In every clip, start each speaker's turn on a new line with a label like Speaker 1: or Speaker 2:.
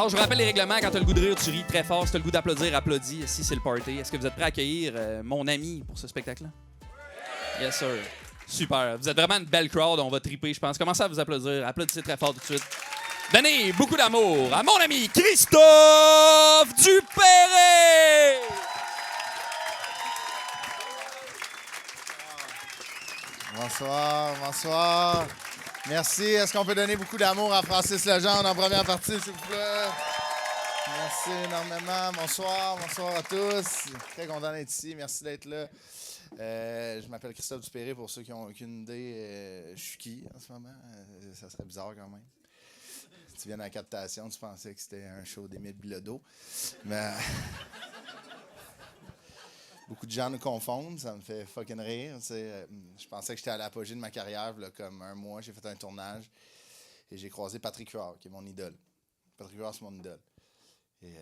Speaker 1: Alors, je vous rappelle les règlements. Quand tu as le goût de rire, tu ris très fort. Si tu as le goût d'applaudir, applaudis. Si c'est le party. Est-ce que vous êtes prêts à accueillir mon ami pour ce spectacle-là? Yes, sir. Super. Vous êtes vraiment une belle crowd. On va triper, je pense. Commencez à vous applaudir. Applaudissez très fort tout de suite. Donnez beaucoup d'amour à mon ami Christophe Dupéré!
Speaker 2: Bonsoir, bonsoir. Merci. Est-ce qu'on peut donner beaucoup d'amour à Francis Legendre en première partie, s'il vous plaît? Merci énormément. Bonsoir, bonsoir à tous. Très content d'être ici. Merci d'être là. Je m'appelle Christophe Dupéré. Pour ceux qui n'ont aucune idée, je suis qui en ce moment? Ça serait bizarre quand même. Si tu viens à la captation, tu pensais que c'était un show d'Émile Bilodeau. Mais... Beaucoup de gens nous confondent, ça me fait fucking rire. Je pensais que j'étais à l'apogée de ma carrière, là, comme un mois, j'ai fait un tournage et j'ai croisé Patrick Huard, qui est mon idole. Patrick Huard, c'est mon idole. Et,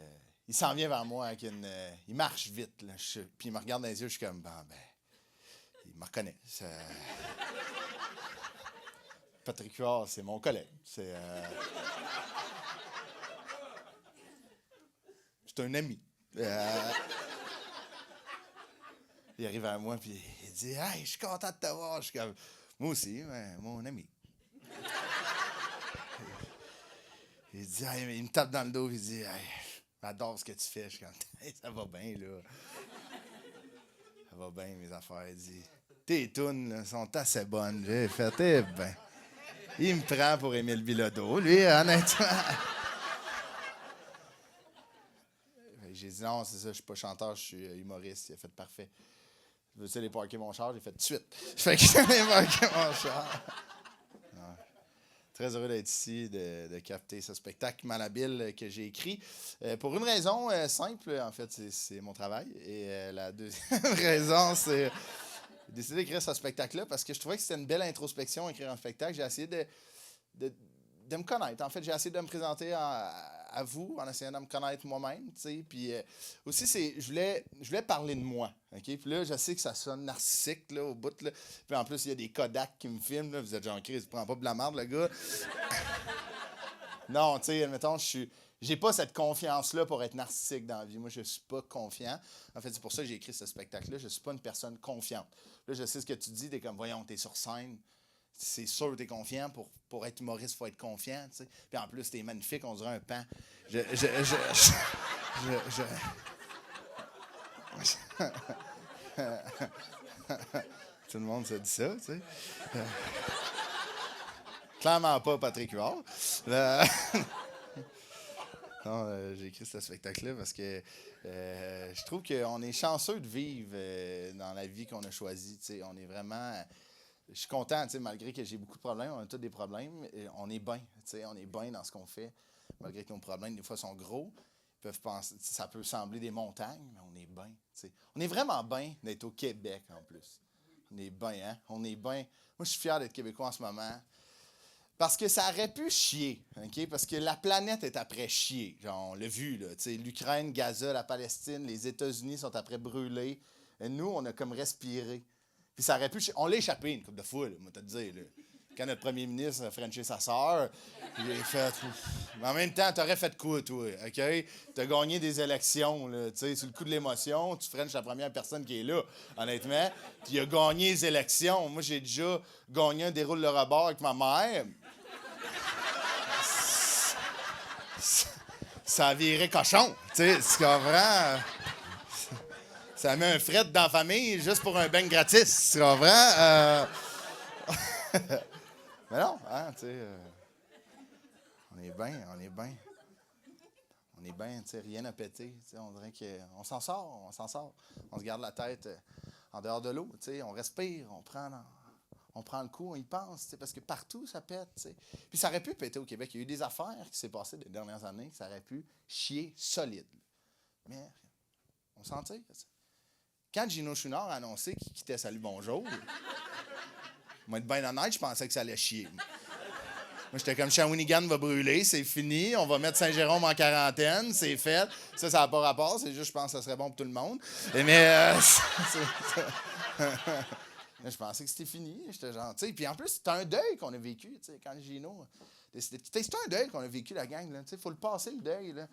Speaker 2: il s'en vient vers moi avec une... il marche vite, là, puis il me regarde dans les yeux, je suis comme, il me reconnaît. Patrick Huard, c'est mon collègue. C'est un ami. Il arrive à moi, puis il dit « Hey, je suis content de te voir. » Je suis comme « Moi aussi, mais mon ami. » Il dit hey, il me tape dans le dos, puis il dit « Hey, j'adore ce que tu fais. » Je suis comme « Hey, ça va bien, là. Ça va bien, mes affaires. » Il dit « Tes tunes, là, sont assez bonnes. » J'ai fait « Eh ben. » Il me prend pour Émile Bilodeau, lui, honnêtement. J'ai dit « Non, c'est ça, je suis pas chanteur, je suis humoriste. » Il a fait « Parfait. » Veux-tu aller parker mon char? J'ai fait tout de suite. Fait que j'allais parker mon char. Non. Très heureux d'être ici, de capter ce spectacle malhabile que j'ai écrit. Pour une raison simple, en fait, c'est mon travail. Et la deuxième raison, c'est décider d'écrire ce spectacle-là parce que je trouvais que c'était une belle introspection, écrire un spectacle. J'ai essayé de me connaître. En fait, j'ai essayé de me présenter à vous en essayant de me connaître moi-même, tu sais. Puis aussi, je voulais parler de moi, OK? Puis là, je sais que ça sonne narcissique, là, au bout, là. Puis en plus, il y a des Kodak qui me filment, là. Vous êtes genre, Chris, prends pas de la merde, le gars. Non, tu sais, admettons, j'ai pas cette confiance-là pour être narcissique dans la vie. Moi, je suis pas confiant. En fait, c'est pour ça que j'ai écrit ce spectacle-là. Je suis pas une personne confiante. Là, je sais ce que tu dis, t'es comme, voyons, t'es sur scène. C'est sûr que t'es confiant. Pour être humoriste, il faut être confiant, tu sais. Puis en plus, t'es magnifique, on dirait un pan. Tout le monde se dit ça, tu sais. Clairement pas Patrick Huard. Non, j'ai écrit ce spectacle-là parce que je trouve qu'on est chanceux de vivre dans la vie qu'on a choisie. Tu sais, on est vraiment... Je suis content, tu sais, malgré que j'ai beaucoup de problèmes, on a tous des problèmes, on est bien, tu sais, on est bien dans ce qu'on fait, malgré que nos problèmes, des fois, sont gros, peuvent penser, ça peut sembler des montagnes, mais on est bien, tu sais. On est vraiment bien d'être au Québec, en plus. On est bien, hein? On est bien. Moi, je suis fier d'être Québécois en ce moment, parce que ça aurait pu chier, OK? Parce que la planète est après chier, genre, on l'a vu, là, tu sais, l'Ukraine, Gaza, la Palestine, les États-Unis sont après brûlés, et nous, on a comme respiré. Puis ça aurait pu... On l'a échappé une couple de fois, là, moi, te dire. Là. Quand notre premier ministre a frenché sa sœur, il a fait... Mais en même temps, t'aurais fait quoi, toi? OK? T'as gagné des élections, là, tu sais, sur le coup de l'émotion, tu frenches la première personne qui est là, honnêtement. Puis il a gagné les élections. Moi, j'ai déjà gagné un déroule le rebord avec ma mère. Ça a viré cochon, tu sais, tu comprends? Ça met un fret dans la famille juste pour un beigne gratis, tu comprends? Mais non, hein, tu sais, on est bien, on est bien. On est bien, tu sais, rien à péter, tu sais, on dirait qu'on s'en sort, on s'en sort. On se garde la tête en dehors de l'eau, tu sais, on respire, on prend le coup, on y pense, tu sais, parce que partout, ça pète, tu sais. Puis ça aurait pu péter au Québec. Il y a eu des affaires qui s'est passées les dernières années que ça aurait pu chier solide. Mais on s'en tire, tu sais. Quand Gino Chouinard a annoncé qu'il quittait Salut Bonjour, moi, être bien honnête, je pensais que ça allait chier. Moi, j'étais comme Shawinigan va brûler, c'est fini, on va mettre Saint-Jérôme en quarantaine, c'est fait. Ça n'a pas rapport, c'est juste, je pense que ça serait bon pour tout le monde. Mais je pensais que c'était fini. J'étais genre, tu sais. Puis en plus, c'est un deuil qu'on a vécu, tu sais, quand Gino C'est un deuil qu'on a vécu, la gang. Il faut le passer, le deuil. Là.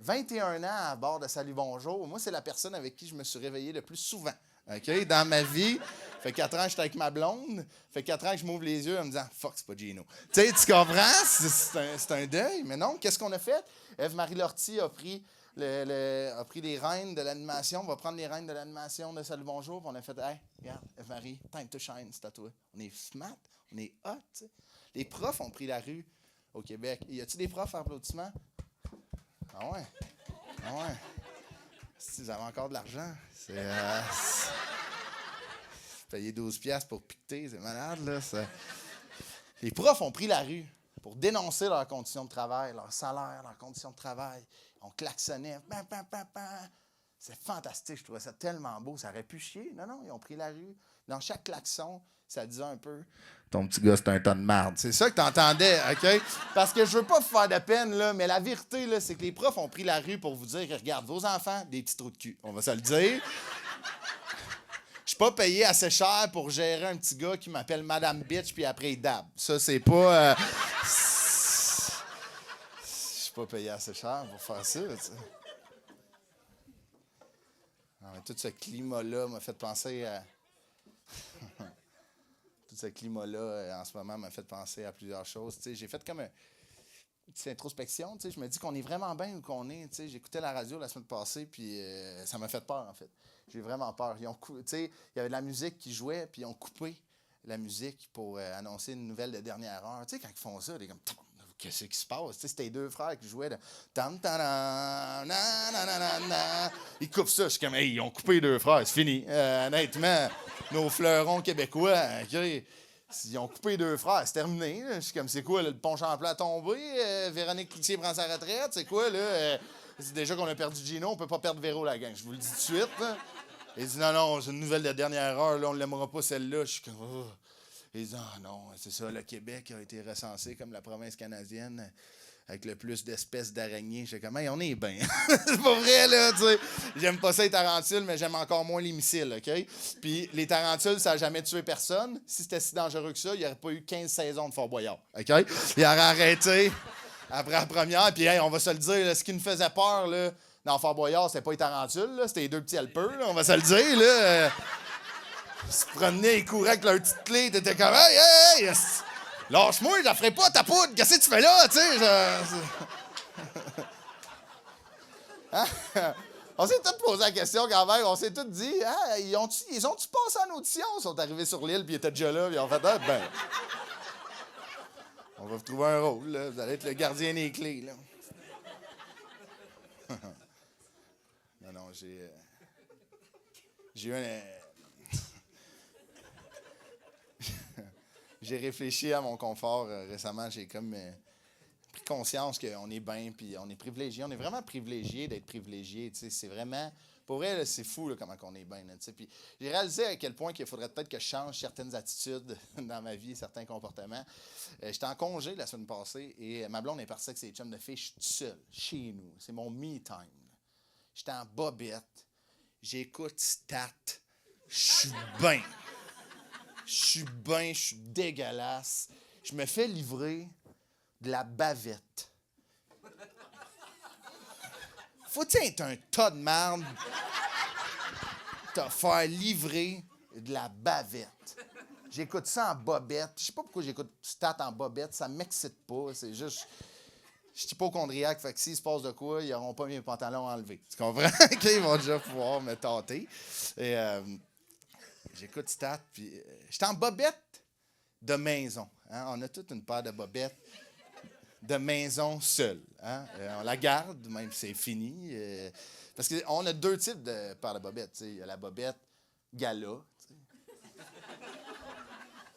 Speaker 2: 21 ans à bord de Salut Bonjour. Moi, c'est la personne avec qui je me suis réveillé le plus souvent. OK? Dans ma vie. Fait 4 ans que j'étais avec ma blonde. Fait 4 ans que je m'ouvre les yeux en me disant « Fuck, c'est pas Gino. » Tu comprends? C'est un deuil. Mais non, qu'est-ce qu'on a fait? Ève-Marie Lortie a pris les rênes de l'animation. On va prendre les rênes de l'animation de Salut Bonjour. Puis on a fait « Hey, regarde, Ève-Marie, time to shine, c'est à toi. » On est smart, on est hot. T'sais. Les profs ont pris la rue au Québec. Y a-t-il des profs en applaudissements? Ah ouais? Ah ouais? Si vous avez encore de l'argent, c'est... payer 12$ pour piqueter, c'est malade, là. Les profs ont pris la rue pour dénoncer leurs conditions de travail, leur salaire, leurs conditions de travail. On klaxonnait. Bam, bam, bam, bam. C'est fantastique, je trouvais ça tellement beau. Ça aurait pu chier. Non, ils ont pris la rue. Dans chaque klaxon, ça disait un peu « Ton petit gars, c'est un tas de marde. » C'est ça que tu entendais, OK? Parce que je veux pas vous faire de peine, là, mais la vérité, là, c'est que les profs ont pris la rue pour vous dire que, regarde, vos enfants, des petits trous de cul. On va se le dire. Je suis pas payé assez cher pour gérer un petit gars qui m'appelle Madame Bitch puis après il dab. Ça, c'est pas... Je suis pas payé assez cher pour faire ça, tu sais. Non, mais tout ce climat-là m'a fait penser à... Tout ce climat-là, en ce moment, m'a fait penser à plusieurs choses. Tu sais, j'ai fait comme une petite introspection. Tu sais, je me dis qu'on est vraiment bien où qu'on est. Tu sais, j'écoutais la radio la semaine passée, puis ça m'a fait peur, en fait. J'ai vraiment peur. Tu sais, il y avait de la musique qui jouait, puis ils ont coupé la musique pour annoncer une nouvelle de dernière heure. Tu sais, quand ils font ça, ils sont comme... Qu'est-ce qui se passe? Tu sais, c'était les deux frères qui jouaient. Ils coupent ça. Je suis comme, hey, ils ont coupé les deux frères. C'est fini. Honnêtement, nos fleurons québécois, okay, ils ont coupé les deux frères. C'est terminé. Là. Je suis comme, c'est quoi, là, le pont Champlain a tombé? Véronique Cloutier prend sa retraite? C'est quoi, là? C'est déjà qu'on a perdu Gino, on peut pas perdre Véro, la gang. Je vous le dis tout de suite. Là. Il dit, non, c'est une nouvelle de dernière heure. Là, on ne l'aimera pas, celle-là. Je suis comme, oh. Ils disent, ah non, c'est ça, le Québec a été recensé comme la province canadienne avec le plus d'espèces d'araignées. J'étais comme, hey, on est bien. C'est pas vrai, là, tu sais. J'aime pas ça, les tarentules, mais j'aime encore moins les missiles, OK? Puis les tarentules, ça n'a jamais tué personne. Si c'était si dangereux que ça, il n'y aurait pas eu 15 saisons de Fort Boyard, OK? Il aurait arrêté après la première. Puis, hey, on va se le dire, là, ce qui nous faisait peur, là, dans Fort Boyard, c'était pas les tarentules, là, c'était les deux petits alpeux, là, on va se le dire, là. Ils se promenaient, ils couraient avec leur petite clé. T'étais comme, hey, lâche-moi, je la ferai pas ta poudre. Qu'est-ce que tu fais là, tu sais? On s'est tous posé la question quand même. On s'est tous dit, ah, ils ont-tu passé en audition? Ils sont arrivés sur l'île, puis ils étaient déjà là, puis ils ont fait, ah, ben, on va vous trouver un rôle, là. Vous allez être le gardien des clés, là. Non, j'ai eu un. J'ai réfléchi à mon confort récemment. J'ai comme pris conscience qu'on est bien, puis on est privilégié. On est vraiment privilégié d'être privilégié. C'est vraiment... Pour vrai, là, c'est fou là, comment on est bien. Puis j'ai réalisé à quel point qu'il faudrait peut-être que je change certaines attitudes dans ma vie, certains comportements. J'étais en congé la semaine passée et ma blonde est partie avec ses chums de filles. Je suis tout seul, chez nous. C'est mon me time. J'étais en bobette. J'écoute Stat. Je suis bien. Je suis bien, je suis dégueulasse. Je me fais livrer de la bavette. Faut-il être un tas de merde te faire livrer de la bavette? J'écoute ça en bobette. Je sais pas pourquoi j'écoute Stat en bobette. Ça m'excite pas. C'est juste... Je suis hypochondriaque, fait que s'il se passe de quoi, ils n'auront pas mes pantalons enlevés. Tu comprends? Ils vont déjà pouvoir me tâter. Et... j'écoute Stat, puis j'étais en bobette de maison. Hein? On a toute une paire de bobettes de maison seule. Hein? On la garde, même si c'est fini. Parce qu'on a deux types de paires de bobettes. Il y a la bobette gala.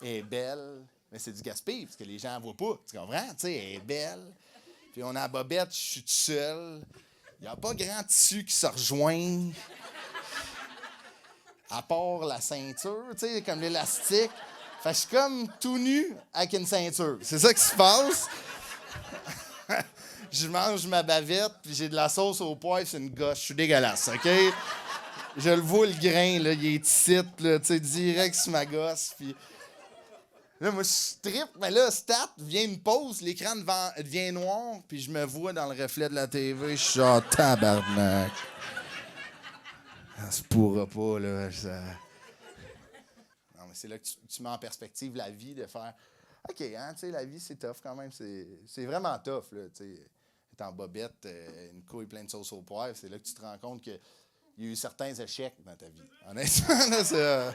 Speaker 2: Elle est belle, mais c'est du gaspillage, parce que les gens ne voient pas. Tu comprends? Elle est belle. Puis on a la bobette, je suis tout seul. Il n'y a pas grand tissu qui se rejoint. À part la ceinture, tu sais, comme l'élastique. Fait que je suis comme tout nu avec une ceinture. C'est ça qui se passe. Je mange ma bavette, puis j'ai de la sauce au poivre, c'est une gosse. Je suis dégueulasse, OK? Je le vois, le grain, là, il est ici, là, tu sais, direct sur ma gosse, puis... Là, moi, je trippe, mais là, stat, vient une pause, l'écran devient noir, puis je me vois dans le reflet de la TV, je suis genre tabarnak. Ça se pourra pas, là. Non, mais c'est là que tu mets en perspective la vie, de faire OK, hein, tu sais, la vie, c'est tough quand même. C'est vraiment tough, là, tu sais. Être en bobette, une couille pleine de sauce au poivre, c'est là que tu te rends compte qu'il y a eu certains échecs dans ta vie. Honnêtement, là, c'est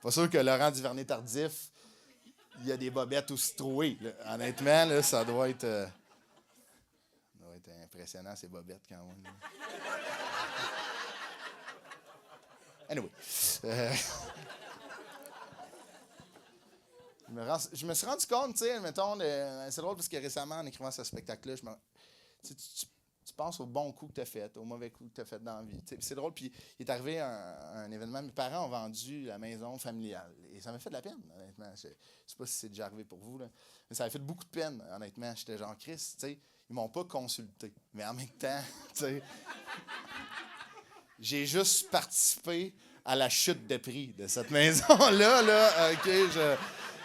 Speaker 2: pas sûr que Laurent Duvernay-Tardif, il y a des bobettes aussi trouées. Là. Honnêtement, là, ça doit être impressionnant, ces bobettes, quand même. Anyway. Je me suis rendu compte, tu sais, mettons, c'est drôle parce que récemment, en écrivant ce spectacle-là, tu penses au bon coup que tu as fait, au mauvais coup que tu as fait dans la vie. C'est drôle, puis il est arrivé un événement, mes parents ont vendu la maison familiale. Et ça m'a fait de la peine, honnêtement. Je sais pas si c'est déjà arrivé pour vous, là, mais ça m'a fait beaucoup de peine, honnêtement. J'étais genre, Chris, tu sais, ils m'ont pas consulté. Mais en même temps, tu sais, j'ai juste participé à la chute de prix de cette maison-là, là. OK,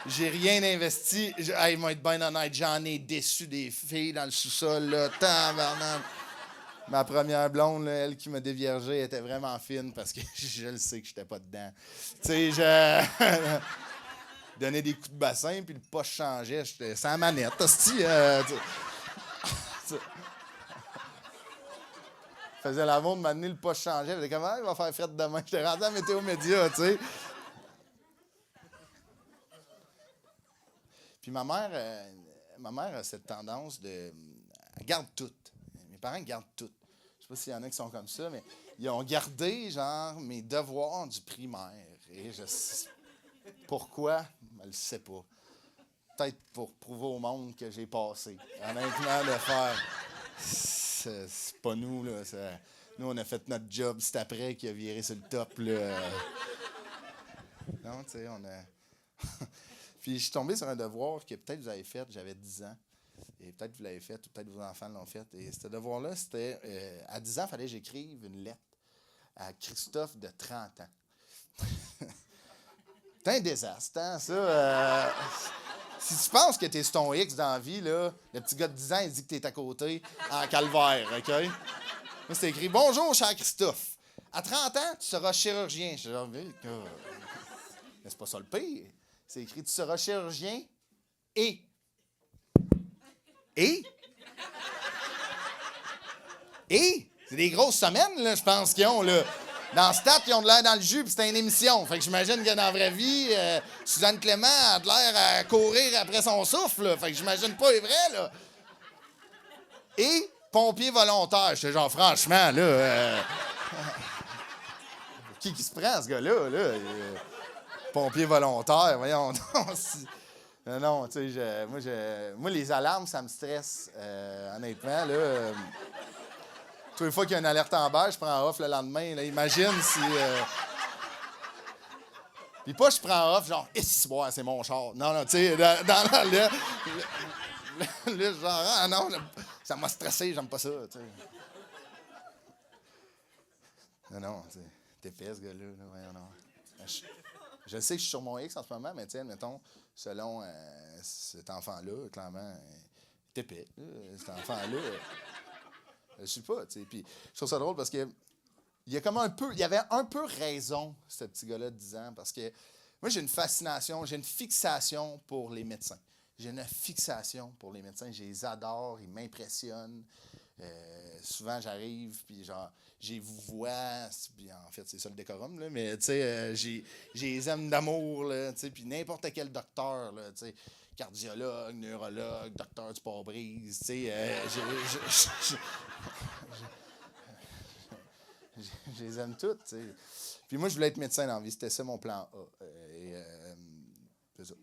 Speaker 2: j'ai rien investi. Ils vont être bien honnêtes. J'en ai déçu des filles dans le sous-sol, là. Tabarnak. Ma première blonde, là, elle qui m'a déviergé, était vraiment fine parce que je le sais que j'étais pas dedans. Tu sais, je donnais des coups de bassin, puis le poche changeait. J'étais sans manette. Hostie, faisais la montre, m'amener le poche changeait. Je disais, comment il va faire fret demain? J'étais rendu à Météo Média, tu sais. Puis ma mère a cette tendance de... Elle garde tout. Mes parents gardent tout. Je sais pas s'il y en a qui sont comme ça, mais ils ont gardé, genre, mes devoirs du primaire. Et je sais pourquoi, je le sais pas. Peut-être pour prouver au monde que j'ai passé. Honnêtement, de faire... C'est pas nous, là. Nous, on a fait notre job. C'est après qu'il a viré sur le top, là. Non, tu sais, on a... Puis je suis tombé sur un devoir que peut-être vous avez fait, j'avais 10 ans. Et peut-être vous l'avez fait, ou peut-être vos enfants l'ont fait. Et ce devoir-là, c'était... à 10 ans, il fallait que j'écrive une lettre à Christophe de 30 ans. C'est un désastre, hein, ça? Si tu penses que t'es sur ton X dans la vie, là, le petit gars de 10 ans, il dit que t'es à côté en calvaire, OK? Moi, c'est écrit « Bonjour, cher Christophe. À 30 ans, tu seras chirurgien. » Je suis genre, mais c'est pas ça le pire. C'est écrit « Tu seras chirurgien et... » Et? C'est des grosses semaines, là, je pense qu'ils ont, là. Dans Stat, ils ont de l'air dans le jus, puis c'est une émission. Fait que j'imagine que dans la vraie vie, Suzanne Clément a de l'air à courir après son souffle, là. Fait que j'imagine pas, est vrai, là. Et pompier volontaire. J'étais genre, franchement, là... qui se prend, ce gars-là, là? Pompier volontaire, voyons donc. Non, tu sais, moi, les alarmes, ça me stresse, honnêtement, là. Toutes les fois qu'il y a une alerte en bas, je prends off le lendemain. Là, imagine si... Puis pas je prends off, genre, c'est mon char. Non, tu sais, dans le genre, ah non, ça m'a stressé, j'aime pas ça, tu sais. Non, tu sais, t'es épais, ce gars-là, là, voyons, non. Je sais que je suis sur mon X en ce moment, mais tu sais, mettons, selon cet enfant-là, clairement, t'es épais, cet enfant-là... Je sais pas, tu sais. Puis je trouve ça drôle parce que il y avait un peu raison, ce petit gars-là de 10 ans, parce que moi, j'ai une fascination, j'ai une fixation pour les médecins. J'ai une fixation pour les médecins. Je les adore, ils m'impressionnent. Souvent, j'arrive, puis genre, j'ai vous vois, puis en fait, c'est ça le décorum, là, mais tu sais, j'ai les aime d'amour, là, tu sais, puis n'importe quel docteur, là, tu sais, cardiologue, neurologue, docteur du pare-brise, tu sais, je les aime toutes, tu sais. Puis moi, je voulais être médecin dans la vie, c'était ça mon plan A. C'est ça.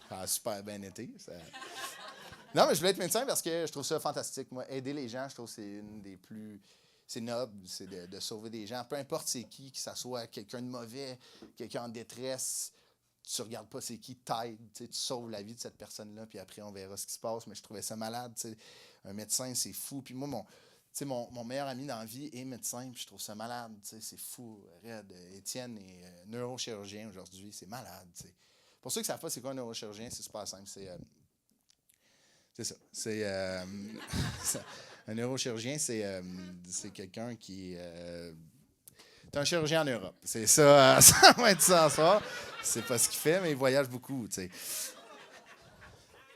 Speaker 2: Ça a super bien été, ça... Non, mais je voulais être médecin parce que je trouve ça fantastique. Moi, aider les gens, je trouve que c'est une des plus... C'est noble, c'est de sauver des gens. Peu importe c'est qui, que ça soit quelqu'un de mauvais, quelqu'un en détresse, tu regardes pas c'est qui, t'aides, tu sauves la vie de cette personne-là, puis après, on verra ce qui se passe. Mais je trouvais ça malade, tu sais. Un médecin, c'est fou. Puis moi, sais, mon meilleur ami dans la vie est médecin, puis je trouve ça malade, tu sais, c'est fou, raide. Étienne est neurochirurgien aujourd'hui, c'est malade, tu sais. Pour ceux qui ne savent pas c'est quoi un neurochirurgien, c'est super simple, c'est ça. Un neurochirurgien, c'est quelqu'un qui... c'est un chirurgien en Europe. C'est ça, ça va être ça en soi. C'est pas ce qu'il fait, mais il voyage beaucoup, tu sais.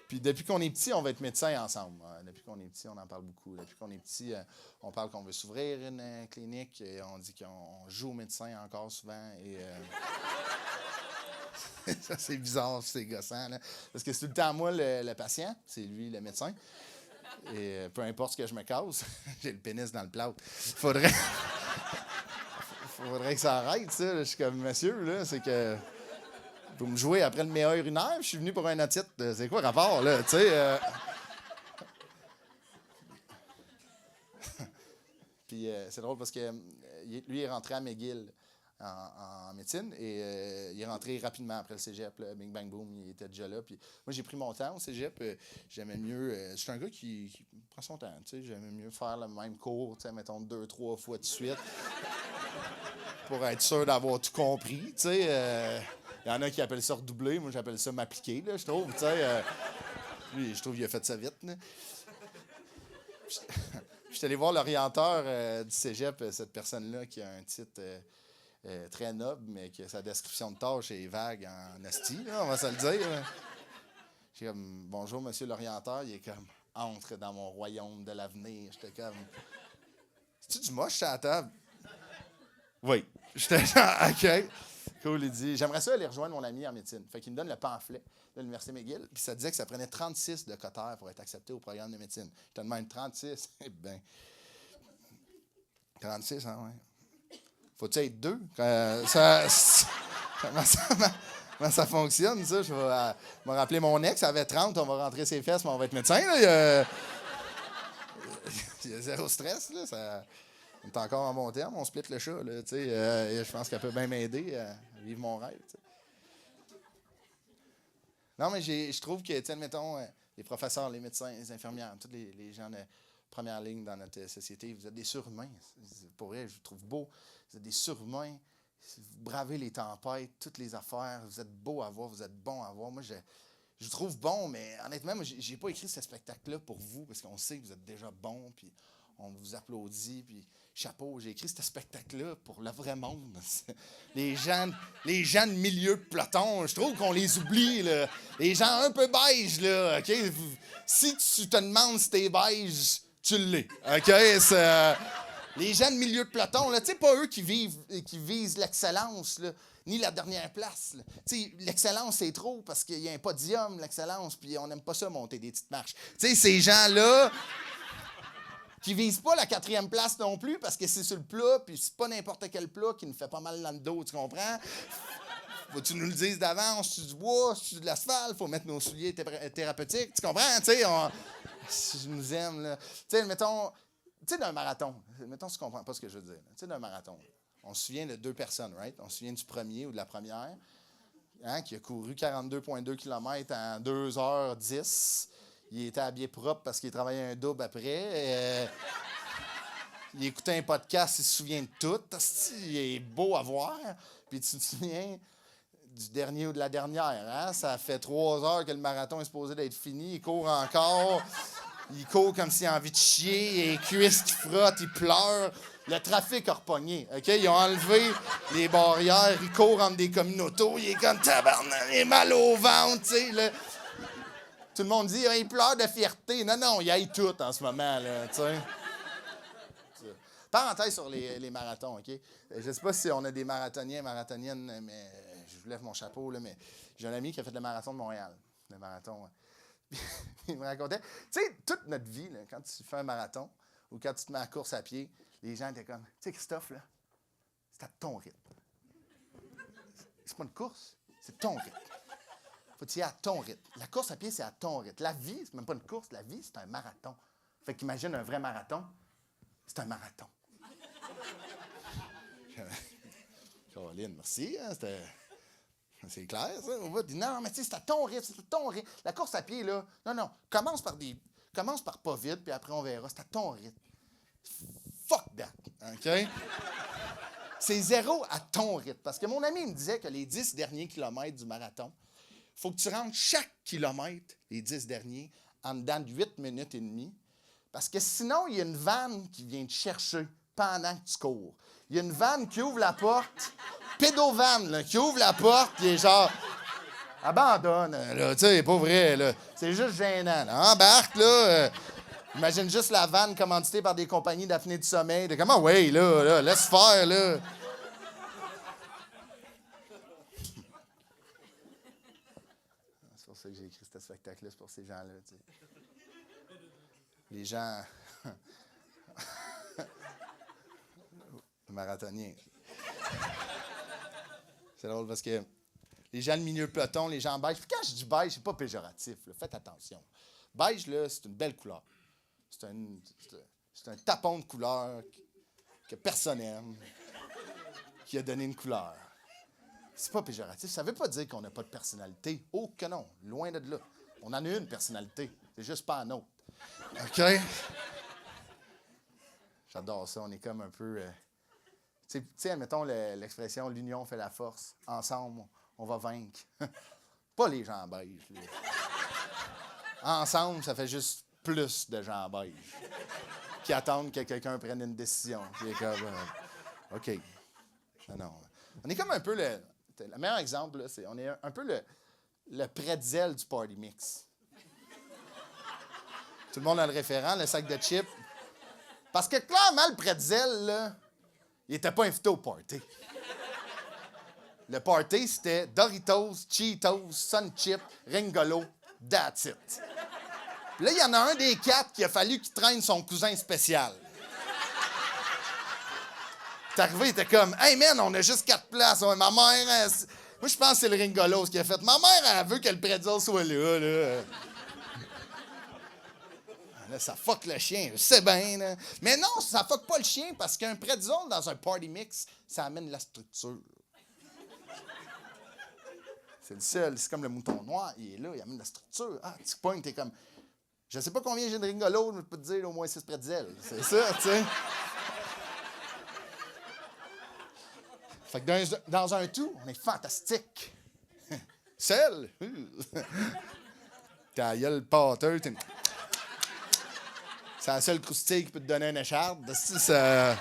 Speaker 2: Puis depuis qu'on est petit, on va être médecin ensemble. Depuis qu'on est petit, on en parle beaucoup. Depuis qu'on est petit, on parle qu'on veut s'ouvrir une clinique. Et on dit qu'on joue au médecin encore souvent. Et ça, c'est bizarre, c'est gossant. Là. Parce que c'est tout le temps moi le patient, c'est lui le médecin. Et peu importe ce que je me casse, j'ai le pénis dans le plâtre. Faudrait que ça arrête, ça. Là. Je suis comme, monsieur, là, c'est que... Vous me jouez après le meilleur urinaire, je suis venu pour un otite. C'est quoi le rapport, là? Tu sais. Puis c'est drôle parce que lui, il est rentré à McGill en médecine et il est rentré rapidement après le cégep. Là, Bing Bang Boom, il était déjà là. Puis moi, j'ai pris mon temps au cégep. J'aimais mieux. Je suis un gars qui prend son temps. Tu sais, j'aimais mieux faire le même cours, tu sais, mettons 2-3 fois de suite pour être sûr d'avoir tout compris. Tu sais. Il y en a qui appellent ça redoubler. Moi, j'appelle ça m'appliquer, là, je trouve. Tu sais, lui, je trouve qu'il a fait ça vite. Là. Je suis allé voir l'orienteur du cégep, cette personne-là, qui a un titre très noble, mais que sa description de tâche est vague en asti, là, on va se le dire. Là. J'ai comme, bonjour, monsieur l'orienteur. Il est comme, entre dans mon royaume de l'avenir. J'étais comme, c'est-tu du moche à la table? Oui. J'étais genre, OK. Cool, il dit, j'aimerais ça aller rejoindre mon ami en médecine. Fait qu'il me donne le pamphlet de l'Université McGill, puis ça disait que ça prenait 36 de cotère pour être accepté au programme de médecine. Je te demande 36. Eh bien, 36, hein, ouais. Faut-tu être deux? Comment ça fonctionne, ça? Je vais me rappeler mon ex, elle avait 30, on va rentrer ses fesses, mais on va être médecin, là. Il y a zéro stress, là. On est encore en bon terme, on split le chat, là, tu sais. Je pense qu'elle peut bien m'aider à vivre mon rêve, tu sais. Non, mais je trouve que, tu sais, mettons, les professeurs, les médecins, les infirmières, tous les gens de première ligne dans notre société, vous êtes des surhumains. Pour vrai, je vous trouve beau. Vous êtes des surhumains. Vous bravez les tempêtes, toutes les affaires. Vous êtes beaux à voir, vous êtes bons à voir. Moi, je vous trouve bon, mais honnêtement, moi, j'ai pas écrit ce spectacle-là pour vous, parce qu'on sait que vous êtes déjà bons, puis on vous applaudit, puis chapeau, j'ai écrit ce spectacle-là pour le vrai monde. Les gens de milieu de peloton, je trouve qu'on les oublie, là. Les gens un peu beige, là, OK? Si tu te demandes si t'es beige, tu l'es, OK? Les gens de milieu de peloton, là, tu sais, pas eux qui visent l'excellence, là, ni la dernière place. Tu sais, l'excellence, c'est trop parce qu'il y a un podium, l'excellence, puis on n'aime pas ça monter des petites marches. Tu sais, ces gens-là qui visent pas la 4e place non plus parce que c'est sur le plat, puis c'est pas n'importe quel plat qui nous fait pas mal dans le dos, tu comprends? Faut que tu nous le dises d'avance, c'est du bois, c'est de l'asphalte, faut mettre nos souliers thérapeutiques, tu comprends? Tu sais, je nous aime, là. Tu sais, mettons, tu sais, d'un marathon, mettons, tu comprends pas ce que je veux dire. Tu sais, d'un marathon, on se souvient de 2 personnes, right? On se souvient du premier ou de la première, hein, qui a couru 42,2 km en 2h10. Il était habillé propre parce qu'il travaillait un double après. Il écoutait un podcast, il se souvient de tout. Il est beau à voir. Puis tu te souviens du dernier ou de la dernière. Hein? Ça fait 3 heures que le marathon est supposé d'être fini. Il court encore. Il court comme s'il a envie de chier. Il a les cuisses qui frottent, il pleure. Le trafic a repogné. Okay? Ils ont enlevé les barrières. Il court entre des communautés. Il est comme tabarnak, il est mal au ventre. Tu sais, là. Tout le monde dit, il pleure de fierté. Non, il aille tout en ce moment, là, tu sais. Parenthèse sur les marathons, OK? Je ne sais pas si on a des marathoniens, marathoniennes, mais je vous lève mon chapeau, là, mais j'ai un ami qui a fait le marathon de Montréal. Le marathon. Il me racontait, tu sais, toute notre vie, là, quand tu fais un marathon ou quand tu te mets à la course à pied, les gens étaient comme, tu sais, Christophe, là, c'est à ton rythme. C'est pas une course, c'est ton rythme. Faut que tu y ailles à ton rythme. La course à pied, c'est à ton rythme. La vie, c'est même pas une course. La vie, c'est un marathon. Fait qu'imagine un vrai marathon. C'est un marathon. Caroline, merci. Hein, c'est clair, ça. On va dire, non, mais tu sais, c'est à ton rythme. C'est à ton rythme. La course à pied, là, non. Commence par pas vite, puis après, on verra. C'est à ton rythme. OK? C'est 0 à ton rythme. Parce que mon ami me disait que les 10 derniers kilomètres du marathon, il faut que tu rentres chaque kilomètre, les 10 derniers, en dedans de 8 minutes et demie. Parce que sinon, il y a une vanne qui vient te chercher pendant que tu cours. Il y a une vanne qui ouvre la porte, pédovan, là, qui ouvre la porte, qui est genre, abandonne, là, tu sais, pas vrai, là. C'est juste gênant, là. Embarque, là. Imagine juste la vanne commanditée par des compagnies d'apnée du sommeil. De comment, ouais, là, laisse faire, là. C'est pour ça que j'ai écrit ce spectacle-là, c'est pour ces gens-là, tu sais. Les gens... Le marathonien. C'est drôle parce que les gens de milieu peloton, les gens beige. Puis quand je dis beige, c'est pas péjoratif, là. Faites attention. Beige, là, c'est une belle couleur. C'est un tapon de couleur que personne n'aime, qui a donné une couleur. C'est pas péjoratif. Ça veut pas dire qu'on n'a pas de personnalité. Oh que non, loin de là. On en a une personnalité. C'est juste pas la nôtre. OK? J'adore ça. On est comme un peu... tu sais, admettons l'expression « l'union fait la force ». Ensemble, on va vaincre. Pas les gens beige. Là. Ensemble, ça fait juste plus de gens beige qui attendent que quelqu'un prenne une décision. Qui est comme, OK. Non. On est comme un peu le meilleur exemple, là, c'est on est un peu le pretzel du party mix. Tout le monde a le référent, le sac de chips. Parce que clairement, le pretzel, là, il n'était pas invité au party. Le party, c'était Doritos, Cheetos, Sun Chip, Ringolo, that's it. Puis là, il y en a un des 4 qui a fallu qu'il traîne son cousin spécial. T'es arrivé, il était comme « Hey man, on a juste 4 places. Ouais, ma mère, moi je pense que c'est le Ringolo qui a fait. Ma mère, elle veut que le pretzel soit là. Là, ça fuck le chien, c'est bien. Là. Mais non, ça fuck pas le chien parce qu'un pretzel dans un party mix, ça amène la structure. C'est le seul, c'est comme le mouton noir, il est là, il amène la structure. Ah, tu pognes, t'es comme, je sais pas combien j'ai de Ringolo, mais je peux te dire au moins 6 pretzels. C'est ça, tu sais. Fait que dans un tout, on est fantastique. Seul. Ta gueule pâteuse, t'es... C'est la seule croustille qui peut te donner une écharpe. Ça...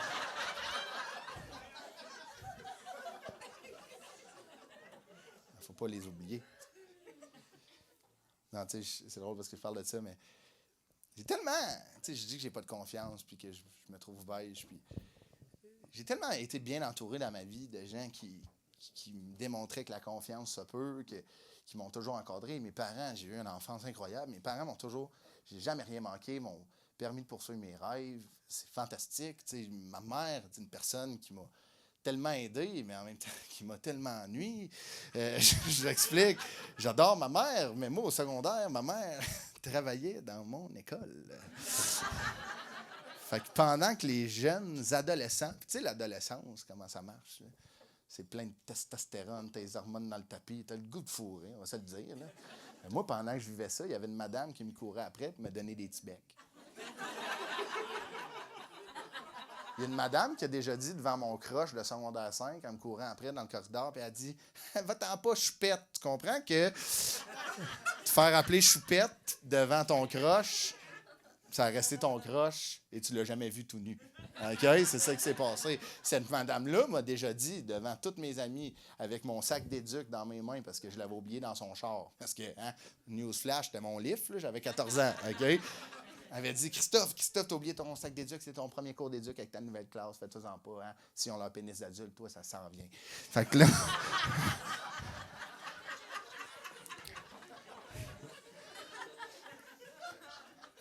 Speaker 2: Faut pas les oublier. Non, tu sais, c'est drôle parce que je parle de ça, mais j'ai tellement... Tu sais, je dis que j'ai pas de confiance, puis que je me trouve beige, puis... J'ai tellement été bien entouré dans ma vie de gens qui me démontraient que la confiance se peut, qui m'ont toujours encadré. Mes parents, j'ai eu une enfance incroyable. Mes parents m'ont toujours... J'ai jamais rien manqué, m'ont permis de poursuivre mes rêves. C'est fantastique. Tu sais, ma mère est une personne qui m'a tellement aidé, mais en même temps qui m'a tellement ennuyé. Je l'explique. J'adore ma mère, mais moi, au secondaire, ma mère travaillait dans mon école. Fait que pendant que les jeunes adolescents... Tu sais, l'adolescence, comment ça marche? Là? C'est plein de testostérone, t'as les hormones dans le tapis, t'as le goût de fourrer, on va se le dire. Là. Moi, pendant que je vivais ça, il y avait une madame qui me courait après pour me donner des petits becs. Il y a une madame qui a déjà dit devant mon crush de secondaire 5, en me courant après dans le corridor, puis elle a dit « Va-t'en pas, choupette. » Tu comprends que te faire appeler choupette devant ton crush, ça a resté ton crush et tu l'as jamais vu tout nu. OK? C'est ça qui s'est passé. Cette madame-là m'a déjà dit, devant toutes mes amies, avec mon sac d'éduc dans mes mains, parce que je l'avais oublié dans son char. Parce que, newsflash, c'était mon livre, là, j'avais 14 ans. OK? Elle avait dit, Christophe, t'as oublié ton sac d'éduc, c'est ton premier cours d'éduc avec ta nouvelle classe, fais-toi-en pas. Hein? Si on leur pénis d'adulte, toi, ça s'en vient. Fait que là...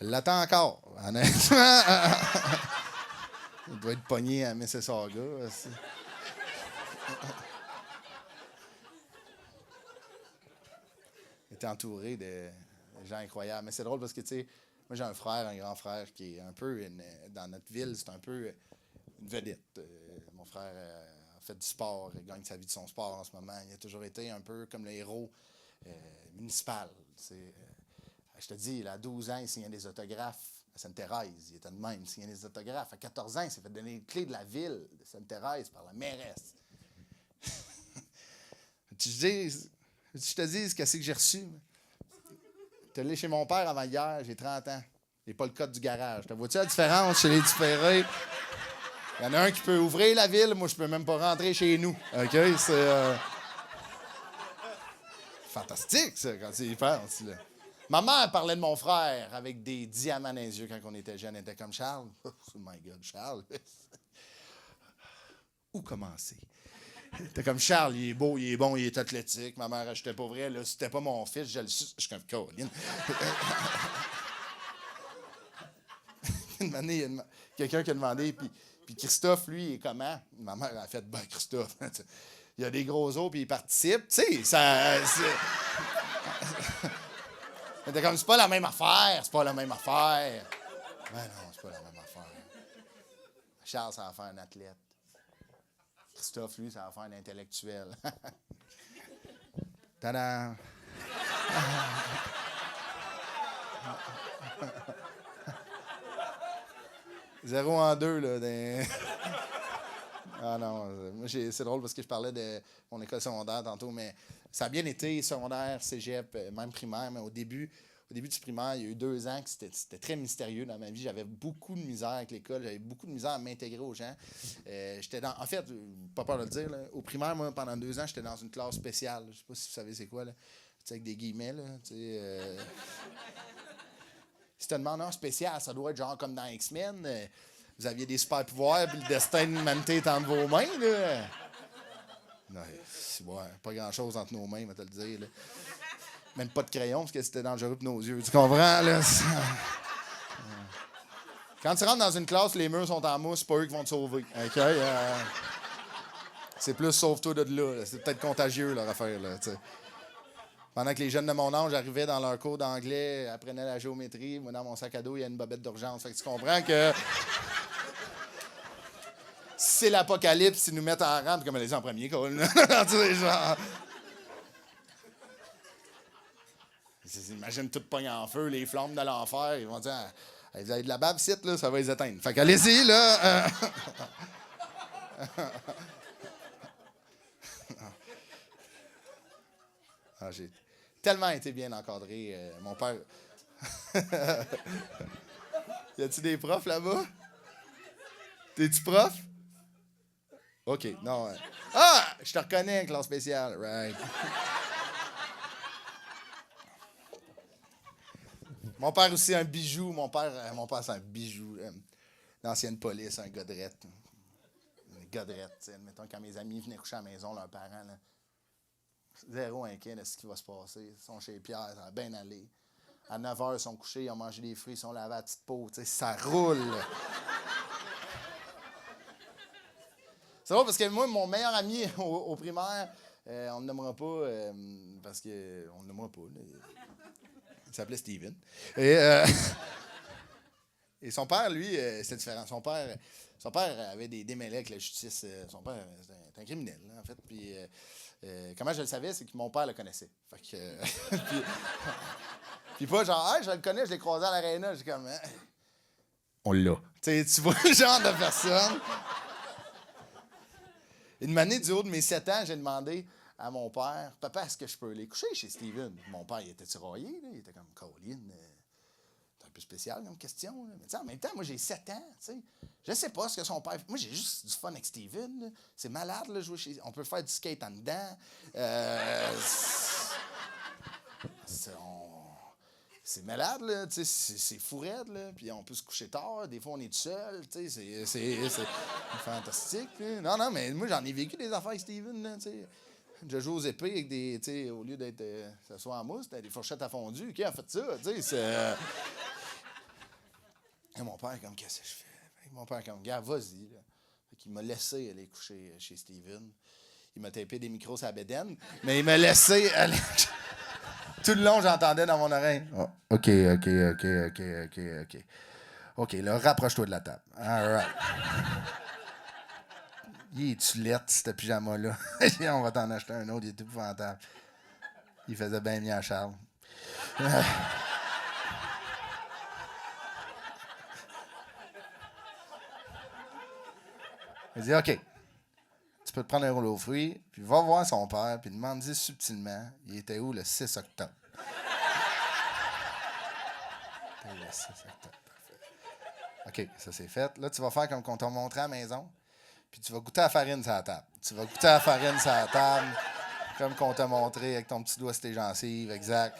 Speaker 2: Je l'attends encore, honnêtement. Il doit être pogné à Mississauga. Il était entouré de gens incroyables. Mais c'est drôle parce que, tu sais, moi, j'ai un frère, un grand frère, qui est un peu, dans notre ville, c'est un peu une vedette. Mon frère a fait du sport, il gagne sa vie de son sport en ce moment. Il a toujours été un peu comme le héros municipal. Je te dis, il a 12 ans, il signait des autographes à Sainte-Thérèse. Il était de même, il signait des autographes. À 14 ans, il s'est fait donner les clés de la ville de Sainte-Thérèse par la mairesse. Je te dis qu'est-ce que j'ai reçu. J'étais allé chez mon père avant hier, j'ai 30 ans. J'ai pas le code du garage. Vois-tu la différence chez les différés? Il y en a un qui peut ouvrir la ville, moi je peux même pas rentrer chez nous. OK? C'est fantastique, ça, quand tu y penses. Là. Ma mère parlait de mon frère avec des diamants dans les yeux quand on était jeunes. Elle était comme Charles. Oh my God, Charles. Où commencer? T'es comme Charles, il est beau, il est bon, il est athlétique. Ma mère, j'étais pas vrai. Là, c'était pas mon fils, je le suis. Je suis comme Caroline. Une année, il y a quelqu'un qui a demandé, puis Christophe, lui, il est comment? Ma mère a fait, Christophe, il y a des gros os, puis il participe. Tu sais, ça. T'es comme, c'est pas la même affaire, c'est pas la même affaire. Ben non, c'est pas la même affaire. Charles, ça va faire un athlète. Christophe, lui, ça va faire un intellectuel. Tadam! 0 en 2, là. Ah non, moi, c'est drôle parce que je parlais de mon école secondaire tantôt, mais ça a bien été, secondaire, cégep, même primaire, mais au début du primaire, il y a eu 2 ans que c'était très mystérieux dans ma vie. J'avais beaucoup de misère avec l'école, j'avais beaucoup de misère à m'intégrer aux gens. En fait, pas peur de le dire, là, au primaire, moi, pendant 2 ans, j'étais dans une classe spéciale. Je sais pas si vous savez c'est quoi, là. Tu sais, avec des guillemets, là, tu sais... Si tu te demandes un spécial, ça doit être genre comme dans X-Men. Vous aviez des super pouvoirs, puis le destin de l'humanité est entre vos mains, là. Non, pas grand-chose entre nos mains, on va te le dire, là. Même pas de crayon, parce que c'était dangereux pour nos yeux. Tu comprends, là? Quand tu rentres dans une classe, les murs sont en mousse, c'est pas eux qui vont te sauver. OK? C'est plus sauve-toi de là. C'est peut-être contagieux, leur affaire, là, tu sais. Pendant que les jeunes de mon âge arrivaient dans leur cours d'anglais, apprenaient la géométrie, moi, dans mon sac à dos, il y a une bobette d'urgence. Fait que tu comprends que c'est l'apocalypse, ils nous mettent en rang, comme elle les en premier, cool. Tu sais, genre... Imagine tout pogné en feu, les flammes de l'enfer. Ils vont dire, vous avez de la bave, site, là, ça va les éteindre. Fait qu'allez-y, là. J'ai tellement été bien encadré. Mon père... Y a-tu des profs là-bas? T'es-tu prof? OK, non. Ah! Je te reconnais, classe spéciale. Right. Mon père aussi, un bijou. Mon père c'est un bijou. D'ancienne police, un godrette. Une godrette, tu sais. Mettons, quand mes amis venaient coucher à la maison, leurs parents, là, zéro inquiet de ce qui va se passer. Ils sont chez Pierre, ça va bien aller. À 9 h, ils sont couchés, ils ont mangé des fruits, ils sont lavés à la petite peau. Tu sais, ça roule. C'est drôle parce que moi, mon meilleur ami au primaire, on ne le nommera pas parce qu'on ne le nommera pas. Là. Il s'appelait Steven. Et son père, lui, c'était différent. Son père avait des démêlés avec la justice. Son père, c'était un criminel, là, en fait. Puis, comment je le savais, c'est que mon père le connaissait. Fait que, puis pas genre, hey, je le connais, je l'ai croisé à l'aréna. J'ai comme, hein? On l'a. Tu vois le genre de personne. Une année du haut de mes 7 ans, j'ai demandé à mon père, papa, est-ce que je peux aller coucher chez Steven? Mon père, il était tiraillé, là. Il était comme, Caroline, c'est un peu spécial comme question. Là. Mais en même temps, moi, j'ai 7 ans, tu sais. Je sais pas ce que son père... Moi, j'ai juste du fun avec Steven, là. C'est malade, là, jouer chez... On peut faire du skate en dedans. C'est malade, là, tu sais, c'est fou raide, là, puis on peut se coucher tard, des fois on est tout seul, tu sais, c'est fantastique, là. Non, mais moi j'en ai vécu des affaires avec Steven, là, tu sais. Je joue aux épées avec des, tu sais, au lieu d'être, ça soit en mousse, t'as des fourchettes à fondu, qui a fait ça, tu sais, c'est... Et mon père, comme, qu'est-ce que je fais? Mon père, comme, gars, vas-y, là. Fait qu'il m'a laissé aller coucher chez Steven. Il m'a tapé des micros sur la bédaine, mais il m'a laissé aller... Tout le long, j'entendais dans mon oreille. Oh, OK. OK, là, rapproche-toi de la table. All right. Il est-tu lettre, ce pyjama-là? On va t'en acheter un autre, il est épouvantable. Il faisait bien mieux à Charles. Il dit, OK, tu peux te prendre un rouleau aux fruits, puis va voir son père, puis demande-lui subtilement, il était où le 6 octobre? Le 6 octobre, parfait. OK, ça c'est fait. Là, tu vas faire comme qu'on t'a montré à la maison, puis tu vas goûter la farine sur la table. Tu vas goûter la farine sur la table, comme qu'on t'a montré avec ton petit doigt sur tes gencives, exact.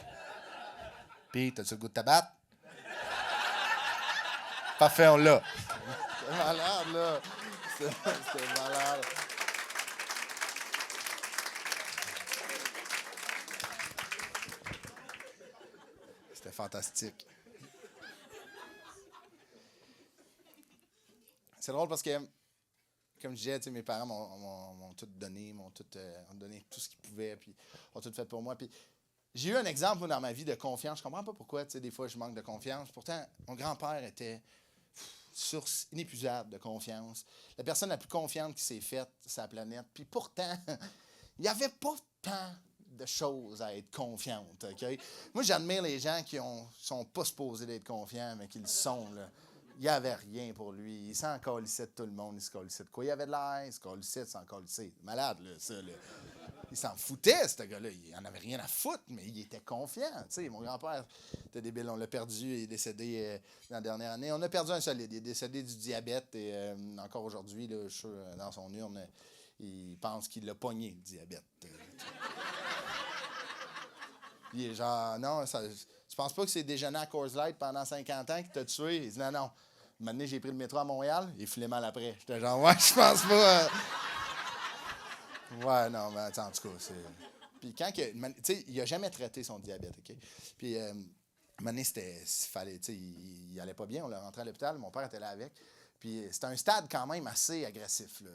Speaker 2: Puis, t'as-tu le goût de ta batte? Parfait, on l'a. C'était malade, là. C'était malade. C'était fantastique. C'est drôle parce que, comme je disais, mes parents m'ont tout donné, m'ont donné tout ce qu'ils pouvaient, puis ont tout fait pour moi. Puis j'ai eu un exemple dans ma vie de confiance. Je comprends pas pourquoi, des fois, je manque de confiance. Pourtant, mon grand-père était source inépuisable de confiance. La personne la plus confiante qui s'est faite sur la planète. Puis pourtant, il n'y avait pas tant de choses à être confiante. Okay? Moi, j'admire les gens qui sont pas supposés d'être confiants, mais qui le sont. Là. Il n'y avait rien pour lui. Il s'en calissait de tout le monde. Il se calissait de quoi? Il avait de l'air, il se calissait, il s'en calissait. Malade, là, ça. Là. Il s'en foutait, ce gars-là. Il n'en avait rien à foutre, mais il était confiant. T'sais, mon grand-père était débile. On l'a perdu. Il est décédé dans la dernière année. On a perdu un solide. Il est décédé du diabète. Et encore aujourd'hui, là, je suis sûr, dans son urne, il pense qu'il l'a pogné, le diabète. Il est genre, non, ça, tu penses pas que c'est déjeuner à Coors Light pendant 50 ans qui t'a tué? Il dit, non, non. Un moment donné, j'ai pris le métro à Montréal, il filait mal après. J'étais genre, ouais, je pense pas. Ouais, non, mais attends, en tout cas, c'est. Puis quand tu sais, il a jamais traité son diabète, OK? Puis, un moment donné, fallait, tu sais, il allait pas bien, on l'a rentré à l'hôpital, mon père était là avec. Puis c'était un stade quand même assez agressif, là,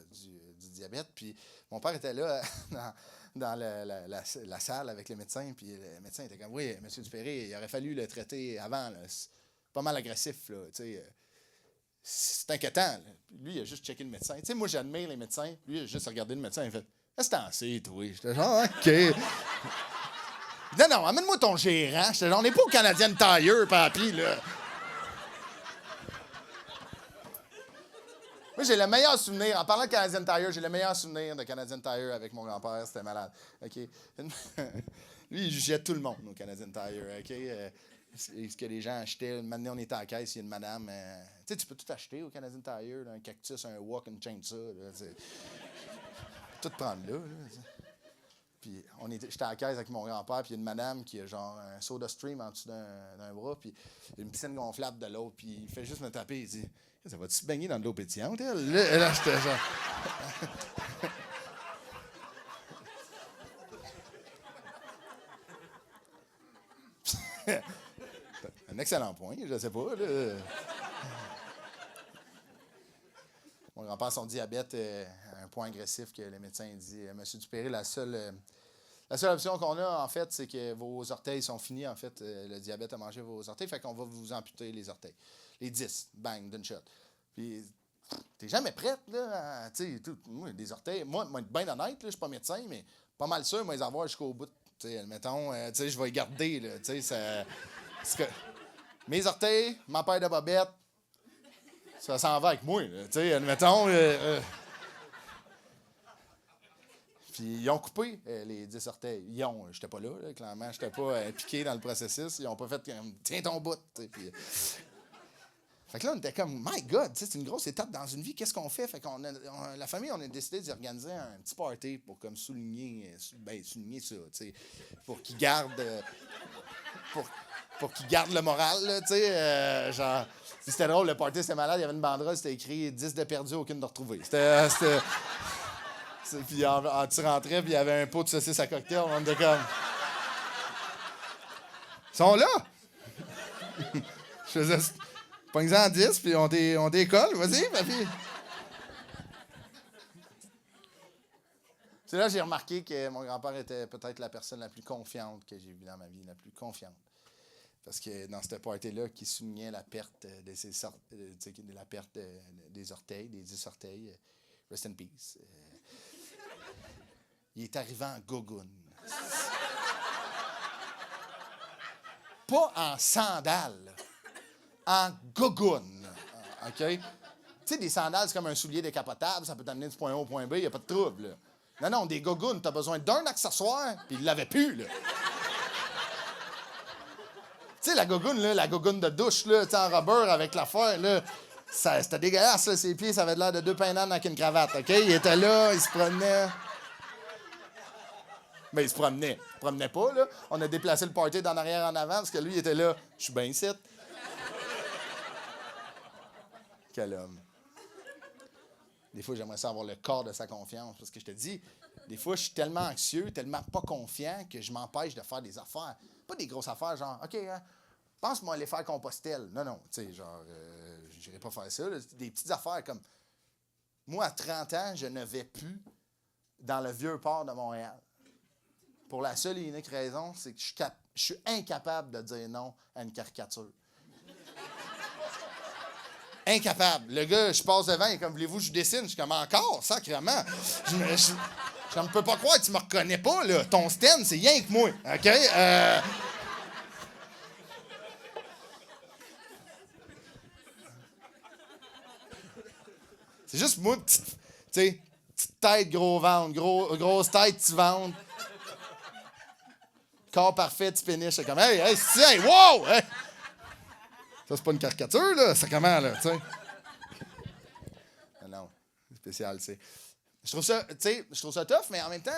Speaker 2: du diabète. Puis mon père était là dans la salle avec le médecin, puis le médecin était comme, oui, M. Dupéré, il aurait fallu le traiter avant, là. C'est pas mal agressif, là, tu sais. C'est inquiétant, là. Lui, il a juste checké le médecin. Tu sais, moi, j'admire les médecins. Lui, il a juste regardé le médecin et fait, c'est assez, toi. J'étais genre, OK. Non, non, amène-moi ton gérant. J'étais genre, on n'est pas au Canadian Tire, papi, là. Moi, j'ai le meilleur souvenir. En parlant de Canadian Tire, j'ai le meilleur souvenir de Canadian Tire avec mon grand-père. C'était malade. OK? Lui, il jugeait tout le monde au Canadian Tire. OK? Ce que les gens achetaient. Maintenant, on était à la caisse, il y a une madame. Tu sais, tu peux tout acheter au Canadian Tire. Là, un cactus, un wok, une chainsaw. Là, tout prendre là. Puis j'étais à la caisse avec mon grand-père, puis il y a une madame qui a genre un soda stream en dessous d'un bras, puis une piscine gonflable de l'autre, puis il fait juste me taper, il dit « Ça va-tu se baigner dans de l'eau pétillante, elle? » Là, j'étais genre... Un excellent point, je sais pas, là. Mon grand-père, son diabète est un point agressif que le médecin dit « Monsieur Dupéré, la seule option qu'on a, en fait, c'est que vos orteils sont finis. En fait, le diabète a mangé vos orteils, fait qu'on va vous amputer les orteils. Les 10, bang, d'une shot. Puis, t'es jamais prête, là, tu sais, moi, des orteils. Moi, être bien honnête, je suis pas médecin, mais pas mal sûr, moi, les avoir jusqu'au bout. Tu sais, admettons, tu sais, je vais les garder, là, tu sais, mes orteils, ma paire de bobettes, ça s'en va avec moi, tu sais, admettons. Puis ils ont coupé les 10 orteils. J'étais pas là, clairement, j'étais pas impliqué dans le processus. Ils ont pas fait comme tiens ton bout. Puis, fait que là, on était comme my God, c'est une grosse étape dans une vie. Qu'est-ce qu'on fait? Fait la famille, on a décidé d'organiser un petit party pour comme souligner ça, pour qu'ils gardent pour qu'ils gardent le moral, là, tu sais, genre. C'était drôle, le party, c'était malade. Il y avait une banderole, c'était écrit 10 de perdus, aucune de retrouvée. Puis tu rentrais, puis il y avait un pot de saucisse à cocktail. On était comme... Ils sont là! Je faisais... Pogne-en 10, puis on décolle. Vas-y, ma fille. C'est là que j'ai remarqué que mon grand-père était peut-être la personne la plus confiante que j'ai vue dans ma vie, la plus confiante. Parce que dans cette party-là, qui soulignait la perte la perte des orteils, des 10 orteils, rest in peace. Il est arrivé en gogoune. Pas en sandales, en gogoune. OK? Tu sais, des sandales, c'est comme un soulier décapotable, ça peut t'amener du point A au point B, il n'y a pas de trouble, là. Non, des gogoons, t'as besoin d'un accessoire, puis il l'avait plus, là. Tu sais, la gogoune, là, la gogoune de douche, là, en rubber avec l'affaire, là, c'était dégueulasse, là, ses pieds, ça avait l'air de 2 paiements avec une cravate, OK? Il était là, il se promenait. Mais il se promenait. Il se promenait pas, là. On a déplacé le party d'en arrière en avant, parce que lui, il était là. Je suis bien ici. Quel homme. Des fois, j'aimerais ça avoir le corps de sa confiance, parce que je te dis, des fois, je suis tellement anxieux, tellement pas confiant, que je m'empêche de faire des affaires. Pas des grosses affaires, genre, OK, pense-moi aller faire Compostelle. Non, tu sais, genre, je n'irai pas faire ça. Là. Des petites affaires comme, moi, à 30 ans, je ne vais plus dans le vieux port de Montréal. Pour la seule et unique raison, c'est que je suis incapable de dire non à une caricature. Incapable. Le gars, je passe devant, il est comme, voulez-vous que je dessine? Je suis comme, encore, sacrément. Je ne peux pas croire que tu me reconnais pas, là. Ton stand, c'est rien que moi, OK? C'est juste moi, petite tête, gros ventre, grosse tête, petit ventre. Corps parfait, petit péniche. C'est comme, hey, wow! Hey. Ça, c'est pas une caricature, là. C'est comment, là, tu sais? Non, c'est spécial, tu sais. Je trouve ça tough, mais en même temps,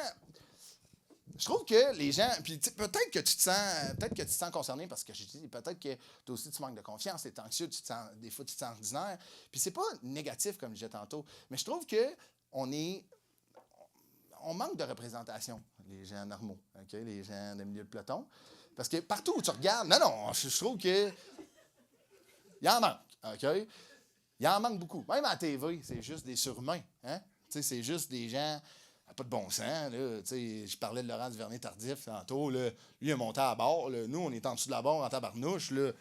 Speaker 2: je trouve que les gens. Puis peut-être que tu te sens concerné parce que je dis, peut-être que toi aussi tu manques de confiance, tu es anxieux, des fois tu te sens ordinaire. Puis c'est pas négatif comme je disais tantôt, mais je trouve que on manque de représentation, les gens normaux, OK? Les gens de milieu de peloton. Parce que partout où tu regardes, je trouve que il en manque, OK? Il en manque beaucoup. Même à la TV, c'est juste des surhumains, hein? Tu sais, c'est juste des gens pas de bon sens, là. Tu sais, je parlais de Laurent Duvernay-Tardif tantôt, là. Lui, il est monté à bord, là. Nous, on est en dessous de la barre en tabarnouche, là.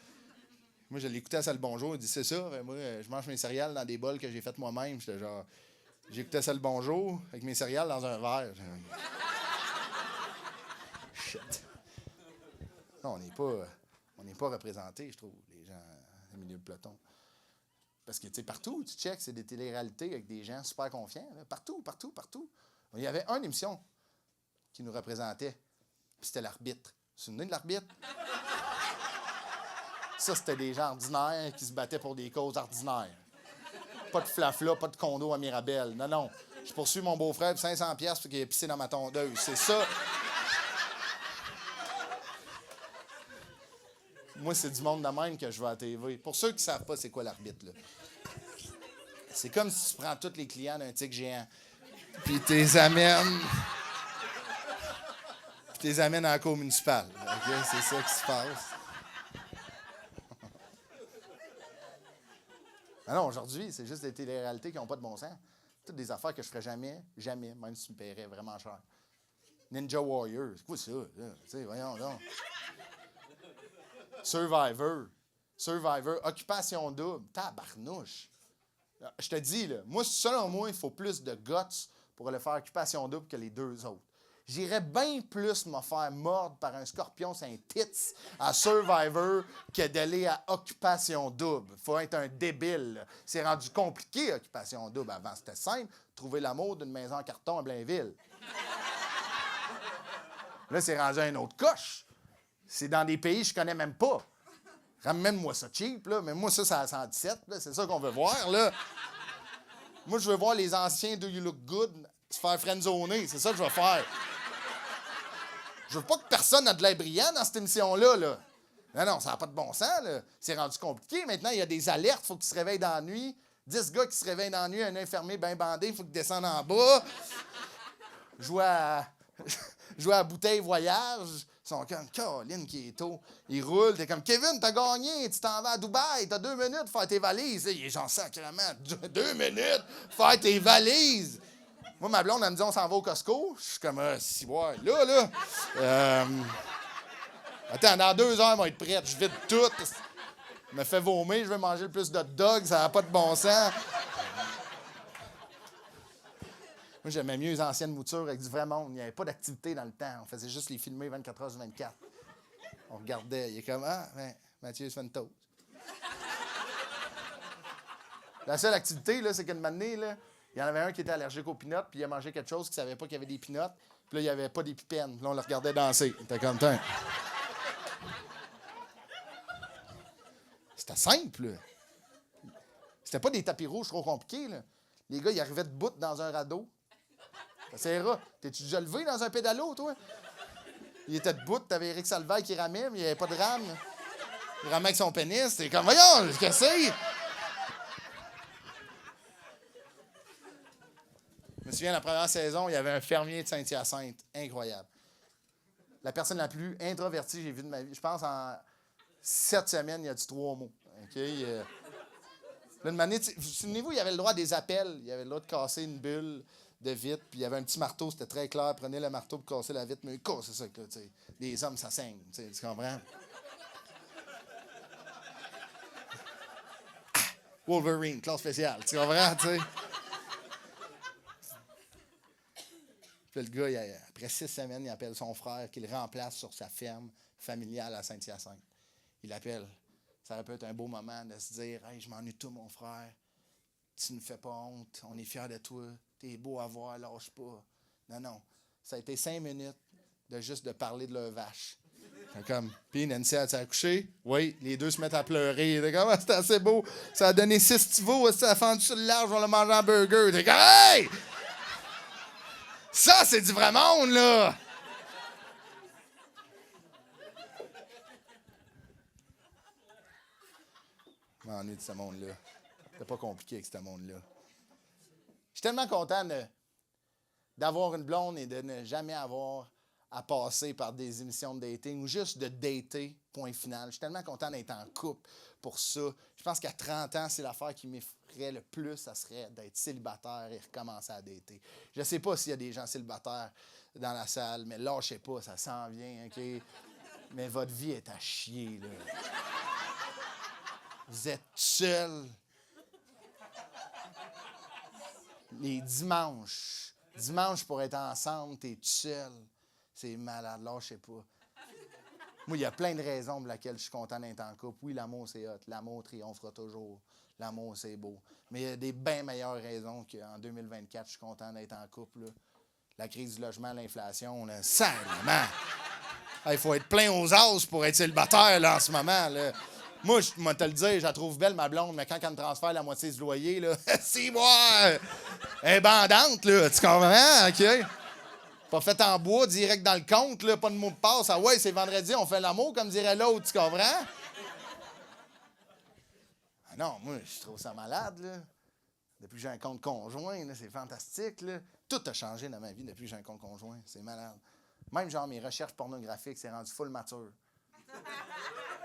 Speaker 2: Moi, je l'écoutais à Salle Bonjour, il dit, c'est ça, moi, je mange mes céréales dans des bols que j'ai fait moi-même. J'étais genre, j'écoutais Salle Bonjour avec mes céréales dans un verre. Shit. Non, on n'est pas représentés, je trouve, les gens au milieu de peloton. Parce que, tu sais, partout où tu checks, c'est des téléréalités avec des gens super confiants. Là. Partout. Il y avait une émission qui nous représentait, puis c'était l'arbitre. Vous vous souvenez de l'arbitre? Ça, c'était des gens ordinaires qui se battaient pour des causes ordinaires. Pas de flafla, pas de condo à Mirabel. Non. Je poursuis mon beau-frère pour 500$ parce qu'il a pissé dans ma tondeuse. C'est ça. Moi, c'est du monde de même que je vais à la TV. Pour ceux qui ne savent pas c'est quoi l'arbitre, là. C'est comme si tu prends tous les clients d'un tic géant, puis tu les amènes à la cour municipale. Okay? C'est ça qui se passe. Non, aujourd'hui, c'est juste des téléréalités qui n'ont pas de bon sens. Toutes des affaires que je ferais jamais, même si tu me paierais vraiment cher. Ninja Warrior, c'est quoi ça? Tu sais, voyons donc. Survivor, Occupation Double, tabarnouche. Je te dis, là, moi, selon moi, il faut plus de guts pour aller faire Occupation Double que les deux autres. J'irais bien plus me faire mordre par un scorpion sur un tits à Survivor que d'aller à Occupation Double. Faut être un débile. Là. C'est rendu compliqué, Occupation Double. Avant, c'était simple. Trouver l'amour d'une maison en carton à Blainville. Là, c'est rendu à une autre coche. C'est dans des pays que je connais même pas. Ramène-moi ça cheap, là. Mais moi, ça à 117, là. C'est ça qu'on veut voir, là. Moi, je veux voir les anciens Do You Look Good se faire friendzoner. C'est ça que je veux faire. Je veux pas que personne ait de l'air brillant dans cette émission-là, là. Non, ça n'a pas de bon sens, là. C'est rendu compliqué. Maintenant, il y a des alertes. Il faut qu'ils se réveillent dans la nuit. 10 gars qui se réveillent dans la nuit, un infirmier bien bandé, il faut qu'ils descendent en bas. Jouer à bouteille voyage. Ils sont comme, Caroline qui est tôt. Ils roulent. T'es comme, Kevin, t'as gagné. Tu t'en vas à Dubaï. T'as 2 minutes pour faire tes valises. Il est genre sacrément. 2 minutes pour faire tes valises. Moi, ma blonde, elle me dit, on s'en va au Costco. Je suis comme, si, ouais, là. Attends, dans 2 heures, on va être prête. Je vide tout. Je me fais vomir. Je vais manger le plus de hot dogs. Ça n'a pas de bon sens. Moi, j'aimais mieux les anciennes moutures avec du vrai monde. Il n'y avait pas d'activité dans le temps. On faisait juste les filmer 24 heures sur 24. On regardait. Il est comme, Mathieu se fait une toast. La seule activité, là, c'est qu'une matinée, là, il y en avait un qui était allergique aux peanuts, puis il a mangé quelque chose qu'il ne savait pas qu'il y avait des peanuts. Puis là, il n'y avait pas d'épipènes. Là, on le regardait danser. Il était comme ça. C'était simple, là. C'était pas des tapis rouges trop compliqués, là. Les gars, ils arrivaient debout dans un radeau. C'est rare. T'es-tu déjà levé dans un pédalo, toi? Il était debout, t'avais Éric Salvaille qui ramait, mais il n'y avait pas de rame. Il ramait avec son pénis. T'es comme, voyons, qu'est-ce que c'est? Je me souviens, la première saison, il y avait un fermier de Saint-Hyacinthe. Incroyable. La personne la plus introvertie que j'ai vue de ma vie. Je pense en 7 semaines, il a dit 3 mots. OK? Là, une manée, souvenez-vous, il y avait le droit à des appels. Il y avait le droit de casser une bulle de vitre. Puis il y avait un petit marteau, c'était très clair. Prenez le marteau pour casser la vitre. Mais c'est ça que, tu sais, les hommes, ça saigne. Tu comprends? Wolverine, classe spéciale. Tu comprends, tu sais? Puis le gars, après 6 semaines, il appelle son frère qu'il remplace sur sa ferme familiale à Saint-Hyacinthe. Il l'appelle. Ça aurait pu être un beau moment de se dire « Hey, je m'ennuie de toi, mon frère. Tu ne fais pas honte. On est fiers de toi. T'es beau à voir, lâche pas. » Non. Ça a été 5 minutes de juste de parler de leur vache. Comme, puis Nancy, elle s'est accouchée. Oui, les deux se mettent à pleurer. T'es comme, ah, c'était assez beau. Ça a donné 6 tivos. Ça a fendu sur le large, on l'a mangé en burger. T'es comme, hey! Ça, c'est du vrai monde, là! Je m'ennuie de ce monde-là. C'est pas compliqué avec ce monde-là. Je suis tellement content d'avoir une blonde et de ne jamais avoir à passer par des émissions de dating ou juste de dater, point final. Je suis tellement content d'être en couple pour ça. Je pense qu'à 30 ans, c'est l'affaire qui m'effraie le plus, ça serait d'être célibataire et recommencer à dater. Je ne sais pas s'il y a des gens célibataires dans la salle, mais lâchez pas, ça s'en vient, OK? Mais votre vie est à chier, là. Vous êtes seul. Les dimanches pour être ensemble, t'es tout seul. C'est malade, lâchez pas. Moi, il y a plein de raisons pour lesquelles je suis content d'être en couple. Oui, l'amour, c'est hot. L'amour triomphera toujours. L'amour, c'est beau. Mais il y a des bien meilleures raisons qu'en 2024, je suis content d'être en couple, là. La crise du logement, l'inflation, là, sacrément. Il faut être plein aux as pour être célibataire, là, en ce moment, là. Moi, je vais te le dire, je la trouve belle, ma blonde, mais quand elle me transfère la moitié du loyer, là, c'est moi! Elle est bandante, là, tu comprends? OK? Pas fait en bois, direct dans le compte, là, pas de mot de passe. Ah ouais, c'est vendredi, on fait l'amour, comme dirait l'autre, tu comprends? Ah non, moi, je trouve ça malade, là. Depuis que j'ai un compte conjoint, là, c'est fantastique, là. Tout a changé dans ma vie depuis que j'ai un compte conjoint. C'est malade. Même, genre, mes recherches pornographiques, c'est rendu full mature.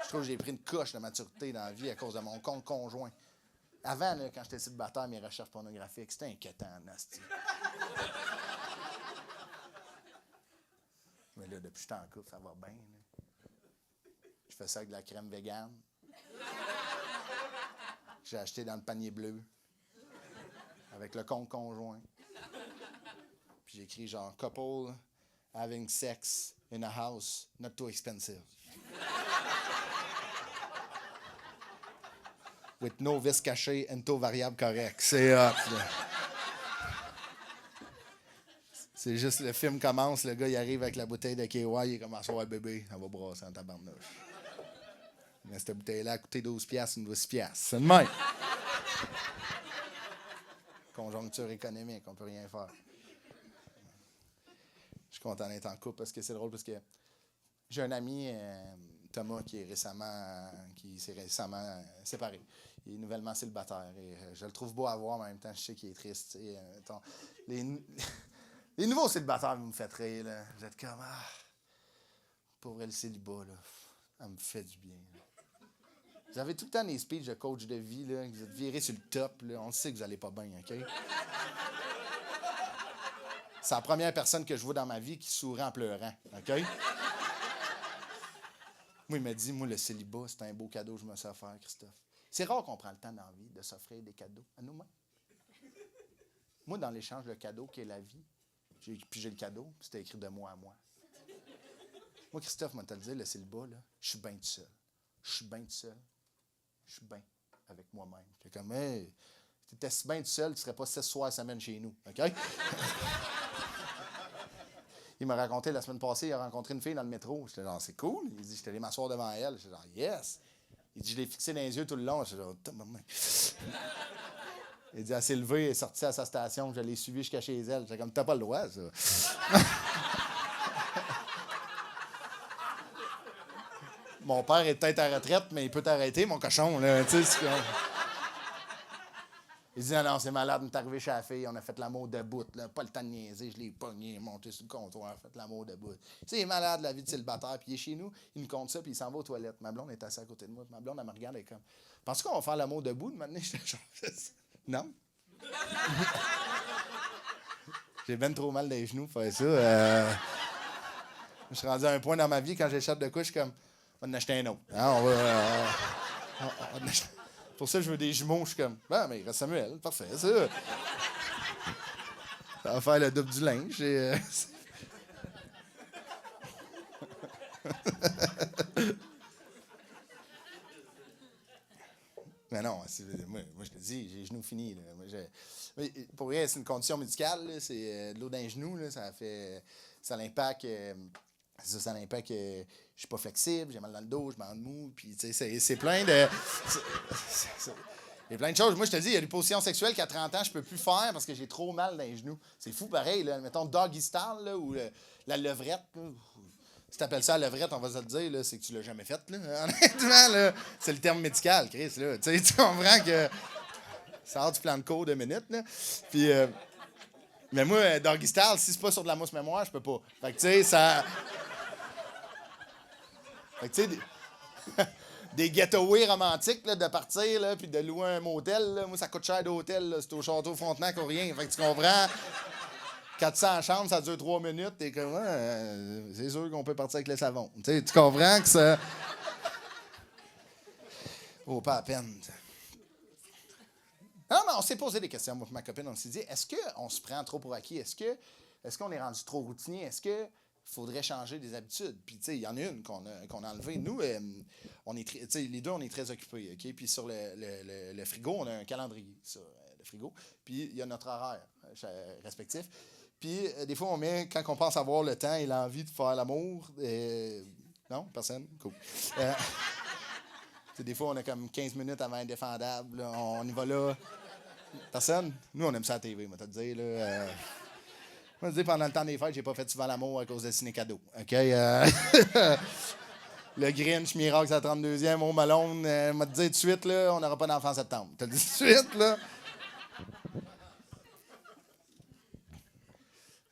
Speaker 2: Je trouve que j'ai pris une coche de maturité dans la vie à cause de mon compte conjoint. Avant, là, quand j'étais célibataire, mes recherches pornographiques, c'était inquiétant, nasty. Mais là, depuis que je suis en couple, ça va bien. Là. Je fais ça avec de la crème végane. J'ai acheté dans le panier bleu. Avec le compte conjoint. Puis j'ai écrit genre « Couple having sex in a house not too expensive. » With no vis caché and taux variable correct. C'est hot, là. C'est juste, le film commence, le gars, il arrive avec la bouteille de KY, il est comme « Ah, ouais, bébé, elle va brasser en tabarnouche. » Mais cette bouteille-là a coûté 12$, une 12$. C'est le même. Conjoncture économique, on peut rien faire. Je suis content d'être en couple parce que c'est drôle, parce que j'ai un ami, Thomas, qui s'est récemment séparé. Il est nouvellement célibataire et je le trouve beau à voir, mais en même temps, je sais qu'il est triste. Les nouveaux célibataires, vous me faites rire, là. Vous êtes comme, ah, pour le célibat, là, ça me fait du bien. Là. Vous avez tout le temps des speeches de coach de vie, là, vous êtes virés sur le top, là. On sait que vous n'allez pas bien, OK? C'est la première personne que je vois dans ma vie qui sourit en pleurant, OK? Moi, il m'a dit, moi, le célibat, c'est un beau cadeau que je me suis offert, Christophe. C'est rare qu'on prend le temps dans la vie de s'offrir des cadeaux à nous-mêmes. Moi, dans l'échange, le cadeau qui est la vie, j'ai le cadeau, puis c'était écrit de moi à moi. Moi, Christophe m'a te le dire, le célibat, là, je suis bien tout seul. Je suis bien tout seul. Je suis bien avec moi-même. J'étais comme, hey, Tu étais si bien tout seul, tu ne serais pas 6 soirs semaine chez nous. OK? Il m'a raconté la semaine passée, il a rencontré une fille dans le métro. J'étais genre, c'est cool. Il dit, j'étais allé m'asseoir devant elle. J'étais genre, yes. Il dit, je l'ai fixé dans les yeux tout le long. J'étais genre, il dit, elle s'est levée, elle est sortie à sa station. Je l'ai suivie jusqu'à chez elle. J'étais comme, t'as pas le droit, ça. Mon père est peut-être à la retraite, mais il peut t'arrêter, mon cochon. Là. Tu sais, c'est comme... Il dit, non, c'est malade, on est arrivé chez la fille, on a fait l'amour debout, là, pas le temps de niaiser, je l'ai pogné, monté sur le comptoir, fait l'amour debout. Tu sais, il est malade, la vie de célibataire, puis il est chez nous, il nous compte ça, puis il s'en va aux toilettes. Ma blonde est assise à côté de moi, ma blonde, elle me regarde, elle est comme, penses-tu qu'on va faire l'amour debout de maintenant? J'étais genre, non. J'ai ben trop mal des genoux pour faire ça. Je suis rendu à un point dans ma vie, quand j'échappe de couche, je suis comme, on va en acheter un autre. Hein, on va en acheter... Pour ça, je veux des jumeaux. Je suis comme, ben, mais il reste Samuel. Parfait, ça. Ça va faire le double du linge. Mais non, moi, je te dis, j'ai les genoux finis. Là. Mais pour vrai, c'est une condition médicale. Là, c'est de l'eau dans les genoux. Là, ça l'impact. Ça l'impact que je suis pas flexible, j'ai mal dans le dos, je m'en mou. Puis, tu sais, c'est plein de. Il y a plein de choses. Moi, je te dis, il y a des positions sexuelles qu'à 30 ans, je peux plus faire parce que j'ai trop mal dans les genoux. C'est fou pareil, là. Mettons doggy style, là, ou la levrette. Là. Si tu appelles ça la levrette, on va se le dire, là, c'est que tu l'as jamais faite. Là. Honnêtement, là, c'est le terme médical, Chris. Là. Tu comprends que ça sort du plan de cours de minutes. Là. Puis, mais moi, doggy style, si c'est pas sur de la mousse mémoire, je peux pas. Fait que, tu sais, ça. Fait que, tu sais, des getaways romantiques, là, de partir, là, puis de louer un motel, là. Moi, ça coûte cher d'hôtel, là. C'est au Château Frontenac ou rien. Fait que tu comprends, 400 chambres, ça dure 3 minutes. T'es comme, c'est sûr qu'on peut partir avec le savon. Tu sais, tu comprends que ça... Oh, pas à peine. Non, mais on s'est posé des questions, moi et ma copine. On s'est dit, est-ce qu'on se prend trop pour acquis? Est-ce qu'on est rendu trop routinier? Est-ce que faudrait changer des habitudes? Puis, tu sais, il y en a une qu'on a enlevée. Nous, on est les deux, on est très occupés, OK? Puis sur le frigo, on a un calendrier, ça, le frigo. Puis il y a notre horaire respectif. Puis des fois, on met, quand on pense avoir le temps et l'envie de faire l'amour, non? Personne? Cool. Des fois, on a comme 15 minutes avant Indéfendable. Là, on y va là. Personne? Nous, on aime ça à la TV, moi, te dire, là. Moi, je dis, pendant le temps des fêtes, j'ai pas fait souvent l'amour à cause de ciné cadeau. OK? Le Grinch, Miracle à 32e, Home Alone, m'a dit tout de suite, là, on n'aura pas d'enfant en septembre. T'as dit tout de suite, là.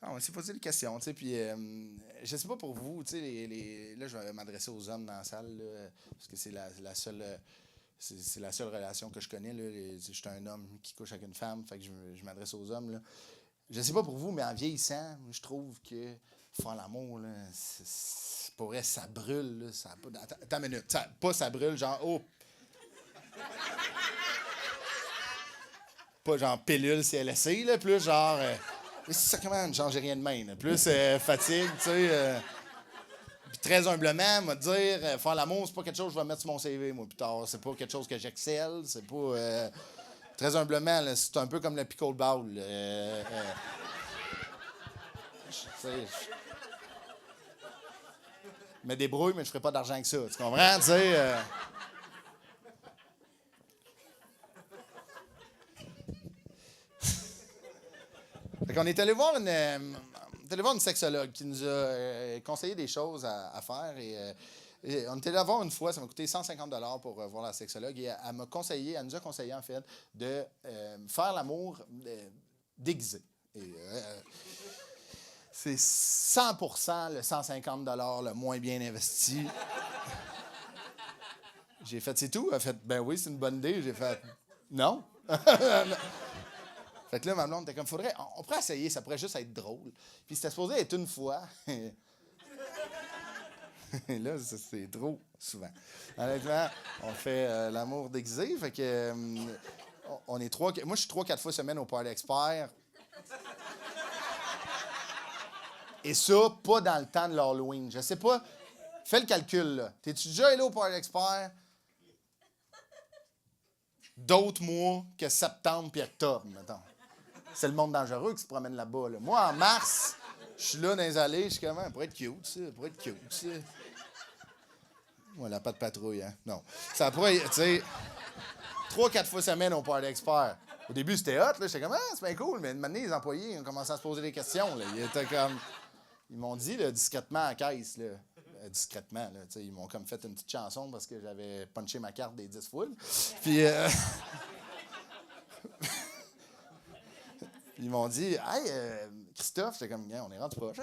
Speaker 2: On s'est posé des questions, tu sais, puis je sais pas pour vous, tu sais, là, je vais m'adresser aux hommes dans la salle, là, parce que c'est la seule... C'est la seule relation que je connais. Je suis un homme qui couche avec une femme, fait que je m'adresse aux hommes, là. Je sais pas pour vous, mais en vieillissant, je trouve que faire l'amour, là, pour vrai, ça brûle. Là, ça, attends une minute. Ça brûle, genre, oh. Pas genre pilule CLSC, là, plus genre. Ça, comment ne change rien de main, là. Plus fatigue, tu sais. Puis très humblement, me dire, faire l'amour, c'est pas quelque chose que je vais mettre sur mon CV, moi, plus tard. C'est pas quelque chose que j'excelle. C'est pas. Très humblement, là, c'est un peu comme le pickleball. Je me débrouille, mais je ferai pas d'argent avec ça. Tu comprends? Tu sais. Fait qu'on est allé voir une sexologue qui nous a conseillé des choses à faire. Et on était allé la voir une fois, ça m'a coûté 150 $ pour voir la sexologue. Et elle nous a conseillé, en fait, de faire l'amour déguisé. Et, c'est 100% le 150 $ le moins bien investi. J'ai fait, c'est tout? Elle a fait, ben oui, c'est une bonne idée. J'ai fait, non. Fait que là, ma blonde était comme, on pourrait essayer, ça pourrait juste être drôle. Puis c'était supposé être une fois. Et là, c'est trop souvent. Honnêtement, on fait l'amour déguisé. Fait que on est moi, je suis 3-4 fois semaine au Party Expert. Et ça, pas dans le temps de l'Halloween. Je sais pas. Fais le calcul, là. T'es-tu déjà allé au Party Expert? d'autres mois que septembre puis octobre, mettons. C'est le monde dangereux qui se promène là-bas. Là. Moi, en mars, je suis là dans les allées, je suis comme, pour être cute, ça, pour être cute, ça. Voilà, pas de patrouille, hein? Non. Ça pourrait, tu sais, 3-4 fois semaine au Party Expert. Au début, c'était hot, là. J'étais comme, c'est bien cool, mais maintenant, les employés ont commencé à se poser des questions, là. Ils m'ont dit, là, discrètement à la caisse, là. Discrètement, là, tu sais, ils m'ont comme fait une petite chanson parce que j'avais punché ma carte des 10 foules. Puis, ils m'ont dit, hey, Christophe, j'étais comme, on est rendu proche.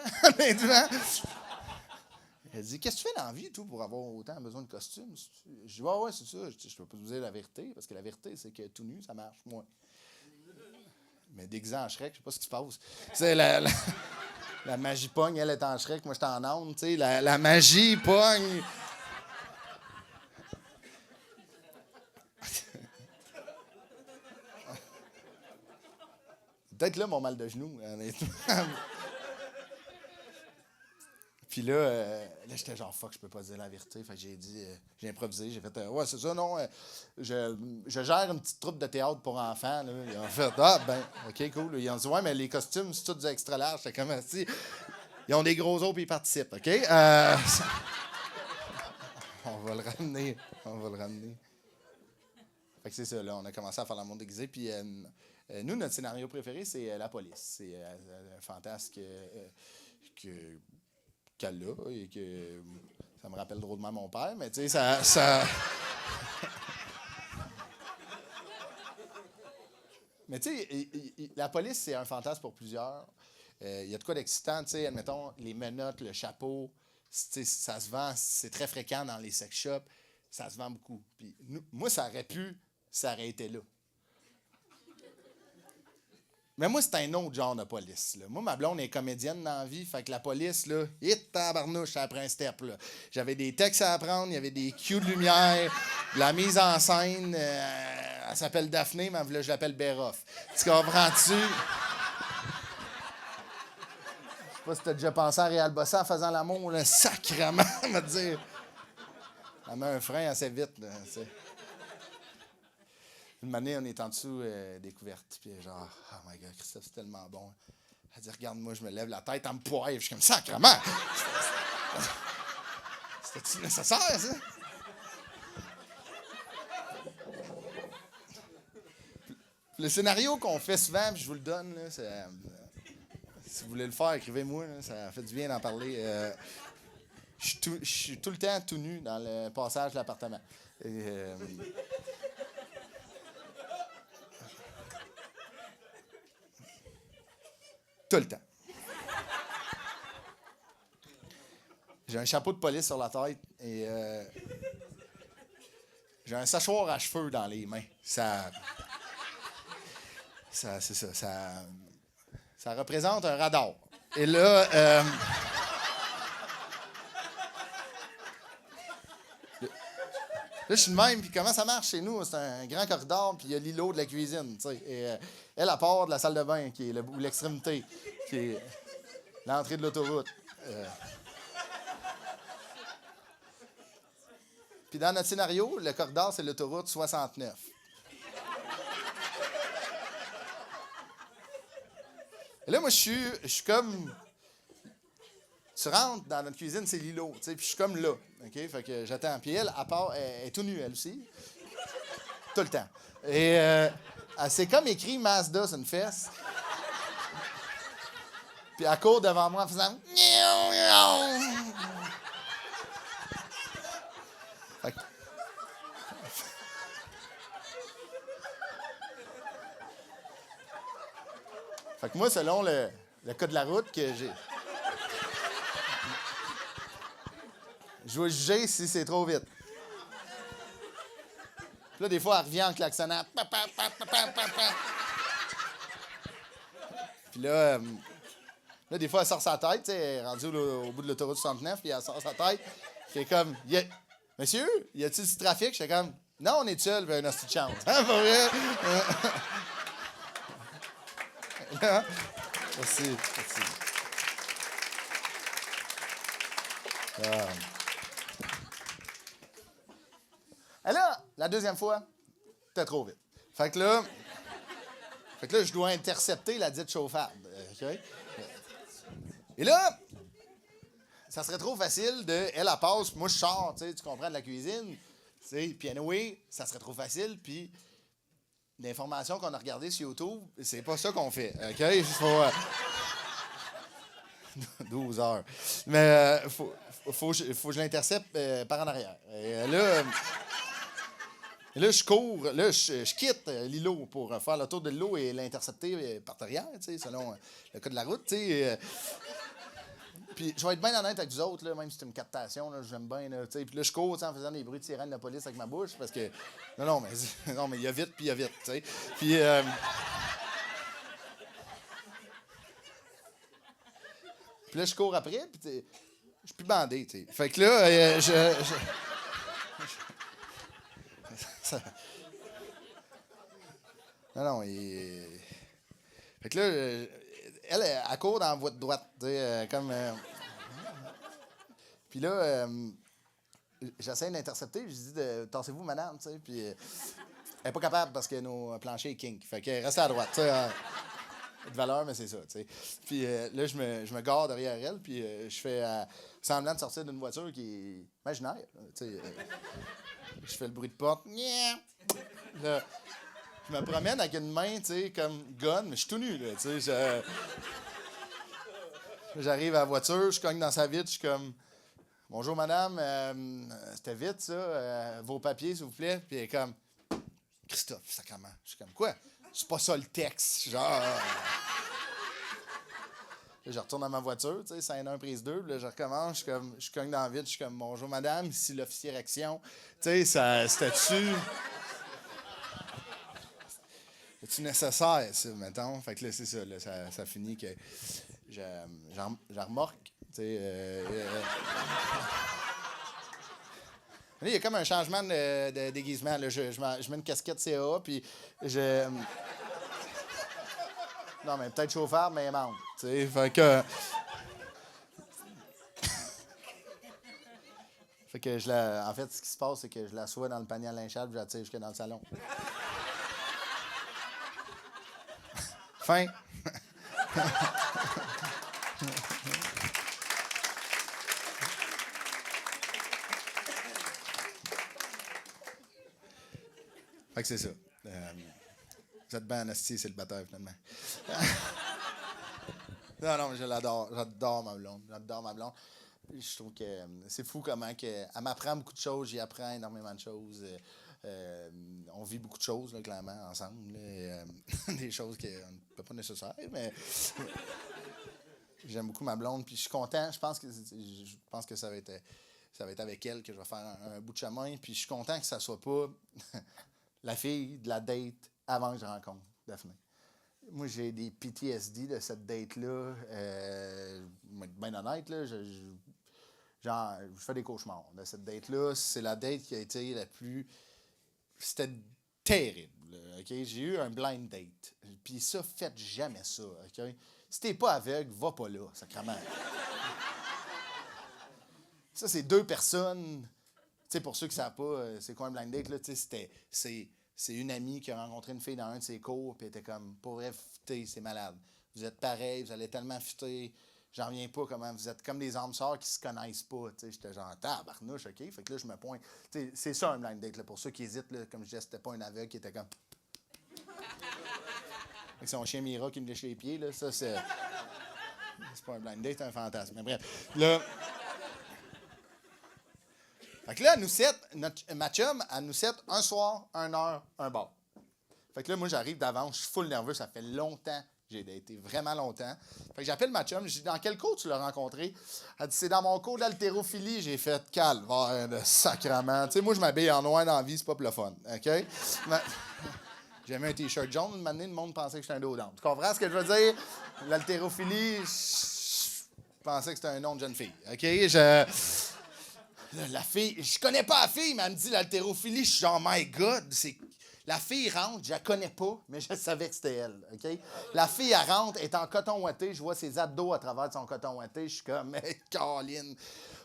Speaker 2: Elle dit, qu'est-ce que tu fais dans la vie, tout, pour avoir autant besoin de costumes? Je dis, ouais, c'est ça. Je ne peux pas vous dire la vérité, parce que la vérité, c'est que tout nu, ça marche moins. Mais déguisé en Shrek, je sais pas ce qui se passe. C'est la magie pogne, elle est en Shrek, moi, j'étais en âne, tu sais. La magie pogne. Peut-être là, mon mal de genou, honnêtement. Puis là, j'étais genre, fuck, je peux pas dire la vérité. Fait que j'ai dit, j'ai improvisé, j'ai fait, ouais, c'est ça, non, je gère une petite troupe de théâtre pour enfants. Là. Ils ont fait, OK, cool. Ils ont dit, ouais, mais les costumes, c'est tout du extra large. C'est comme si. Ils ont des gros os puis ils participent, OK? On va le ramener. Fait que c'est ça, là, on a commencé à faire la monde déguisé. Puis nous, notre scénario préféré, c'est la police. C'est un fantasme qu'elle a et que ça me rappelle drôlement mon père, mais tu sais, ça... Mais tu sais, la police, c'est un fantasme pour plusieurs. Il y a de quoi d'excitant, tu sais, admettons, les menottes, le chapeau, ça se vend, c'est très fréquent dans les sex shops, ça se vend beaucoup. Puis moi, ça aurait pu s'arrêter là. Mais moi, c'est un autre genre de police. Là. Moi, ma blonde est comédienne dans la vie, fait que la police, là, tabarnouche, ça prend un step. Là. J'avais des textes à apprendre, il y avait des cues de lumière, de la mise en scène. Elle s'appelle Daphné, mais là, je l'appelle Béroff. Tu comprends-tu? Je sais pas si t'as déjà pensé à Réal Bossa en faisant l'amour, là, sacrément, elle va te dire. Elle met un frein assez vite, là, t'sais. Une année, on est en dessous découverte. Puis genre, oh my God, Christophe, c'est tellement bon. Elle dit, regarde-moi, je me lève la tête en me poivre. Je suis comme, sacrement! C'était-tu nécessaire, ça? Le scénario qu'on fait souvent, puis je vous le donne, là, si vous voulez le faire, écrivez-moi. Là, ça fait du bien d'en parler. Je suis tout le temps tout nu dans le passage de l'appartement. Tout le temps. J'ai un chapeau de police sur la tête et j'ai un séchoir à cheveux dans les mains. C'est ça. Ça représente un radar. Et là, là, je suis de même, puis comment ça marche chez nous? C'est un grand corridor, puis il y a l'îlot de la cuisine, tu sais. Et elle part de la salle de bain, qui est l'extrémité, qui est l'entrée de l'autoroute. Puis dans notre scénario, le corridor, c'est l'autoroute 69. Et là, moi, je suis comme... Tu rentres dans notre cuisine, c'est l'îlot, tu sais, puis je suis comme là, OK? Fait que j'attends. Puis elle, à part, elle est tout nue, elle aussi. Tout le temps. Et c'est comme écrit Mazda sur une fesse. Puis elle court devant moi en faisant... Fait que... Fait que moi, selon le code de la route que j'ai... Je vais juger si c'est trop vite. Puis là, des fois, elle revient en klaxonnant. Puis là, des fois, elle sort sa tête. Elle est rendue au bout de l'autoroute 69, puis elle sort sa tête. Fait comme, monsieur, y a-t-il du trafic? J'étais comme, non, on est seul, puis un hostie de chance. Hein, pas vrai? Merci. Et là, la deuxième fois, c'était trop vite. Fait que là, je dois intercepter la dite chauffarde. OK? Et là, ça serait trop facile elle passe, puis moi, je sors, tu comprends, de la cuisine. Puis anyway, ça serait trop facile, puis l'information qu'on a regardée sur YouTube, c'est pas ça qu'on fait. OK? Il faut... 12 heures. Mais faut que je l'intercepte par en arrière. Et là, je cours, là, je quitte l'îlot pour faire le tour de l'îlot et l'intercepter par derrière, selon le code de la route. Puis je vais être bien honnête avec vous autres, là, même si c'est une captation, là, j'aime bien. Puis là, je cours en faisant des bruits de sirène de la police avec ma bouche parce que. Non, mais il y a vite, puis il y a vite. T'sais. Puis. Puis là, je cours après, puis je suis plus bandé, tu sais. Fait que là, non, fait que là, elle court dans la voie de droite, tu sais, comme... Puis là, j'essaie d'intercepter, je dis tassez-vous, madame, tu sais, puis elle est pas capable parce que nos planchers est kink. Fait qu'elle reste à droite, tu sais. De valeur, mais c'est ça, tu sais. Puis là, je me gare derrière elle, puis je fais semblant de sortir d'une voiture qui est imaginaire, tu sais. Je fais le bruit de porte. Là, je me promène avec une main, tu sais, comme gun, mais je suis tout nu, là, tu sais. J'arrive à la voiture, je cogne dans sa vitre, je suis comme « Bonjour, madame, c'était vite, ça, vos papiers, s'il vous plaît. » Puis elle est comme « Christophe, sacrément. » Je suis comme « Quoi? C'est pas ça le texte, genre... Là, je retourne dans ma voiture, tu sais, scène 1, prise 2, puis là, je recommence, je cogne dans la vitre, je suis comme « Bonjour, madame, ici l'officier action. » Tu sais, c'était-tu... C'est-tu nécessaire, ça, mettons? Fait que là, c'est ça, là, ça finit que j'en remorque, tu sais... Là, il y a comme un changement de déguisement. Là. Je mets une casquette CAA, puis je... Non, mais peut-être chauffeur, mais membre. Tu sais, fait que... Fait que en fait, ce qui se passe, c'est que je l'assois dans le panier à linge sale, puis je la tire jusque dans le salon. Fin. Fait que c'est ça. Vous êtes bien esti célibataire, finalement. Non, mais je l'adore. J'adore ma blonde. Je trouve que c'est fou comment elle m'apprend beaucoup de choses. J'y apprends énormément de choses. On vit beaucoup de choses, là, clairement, ensemble. Là, des choses qui ne sont pas nécessaires, mais j'aime beaucoup ma blonde. Puis je suis content. Je pense que ça va être avec elle que je vais faire un bout de chemin. Puis je suis content que ça soit pas la fille de la date avant que je rencontre Daphné. Moi, j'ai des PTSD de cette date-là. Je vais être bien honnête, là, je fais des cauchemars de cette date-là. C'est la date qui a été la plus... C'était terrible. Okay? J'ai eu un blind date. Puis ça, faites jamais ça. Okay? Si t'es pas aveugle, va pas là, sacrément. Ça, c'est deux personnes... Tu sais, pour ceux qui ne savent pas, c'est quoi un blind date, là, c'est une amie qui a rencontré une fille dans un de ses cours, puis elle était comme, pour vrai, fitter, c'est malade. Vous êtes pareils, vous allez tellement fitter. J'en reviens pas comment vous êtes comme des âmes sœurs qui se connaissent pas. J'étais genre, tabarnouche, OK? Fait que là, je me pointe. T'sais, c'est ça un blind date, là, pour ceux qui hésitent, là, comme je disais, c'était pas un aveugle qui était comme. Avec son chien Mira qui me lèche les pieds, là, ça, c'est. C'est pas un blind date, c'est un fantasme. Mais bref. Là. Fait que là, ma chum, elle nous set un soir, 1 heure, un bar. Fait que là, moi, j'arrive d'avance, je suis full nerveux, ça fait longtemps. J'ai daté vraiment longtemps. Fait que j'appelle ma chum, je dis, dans quel cours tu l'as rencontré? Elle dit, c'est dans mon cours d'haltérophilie. J'ai fait, calvaire de sacrement. Tu sais, moi, je m'habille en noir dans la vie, c'est pas pour le fun. OK? J'ai mis un T-shirt jaune, une année, le monde pensait que j'étais un dos d'âme. Tu comprends ce que je veux dire? L'haltérophilie, je pensais que c'était un nom de jeune fille. OK? La fille, je connais pas la fille, mais elle me dit l'haltérophilie. Je suis genre, my God, la fille rentre, je la connais pas, mais je savais que c'était elle, OK? La fille, elle rentre, elle est en coton ouaté, je vois ses abdos à travers son coton ouaté, je suis comme, hey, Caroline,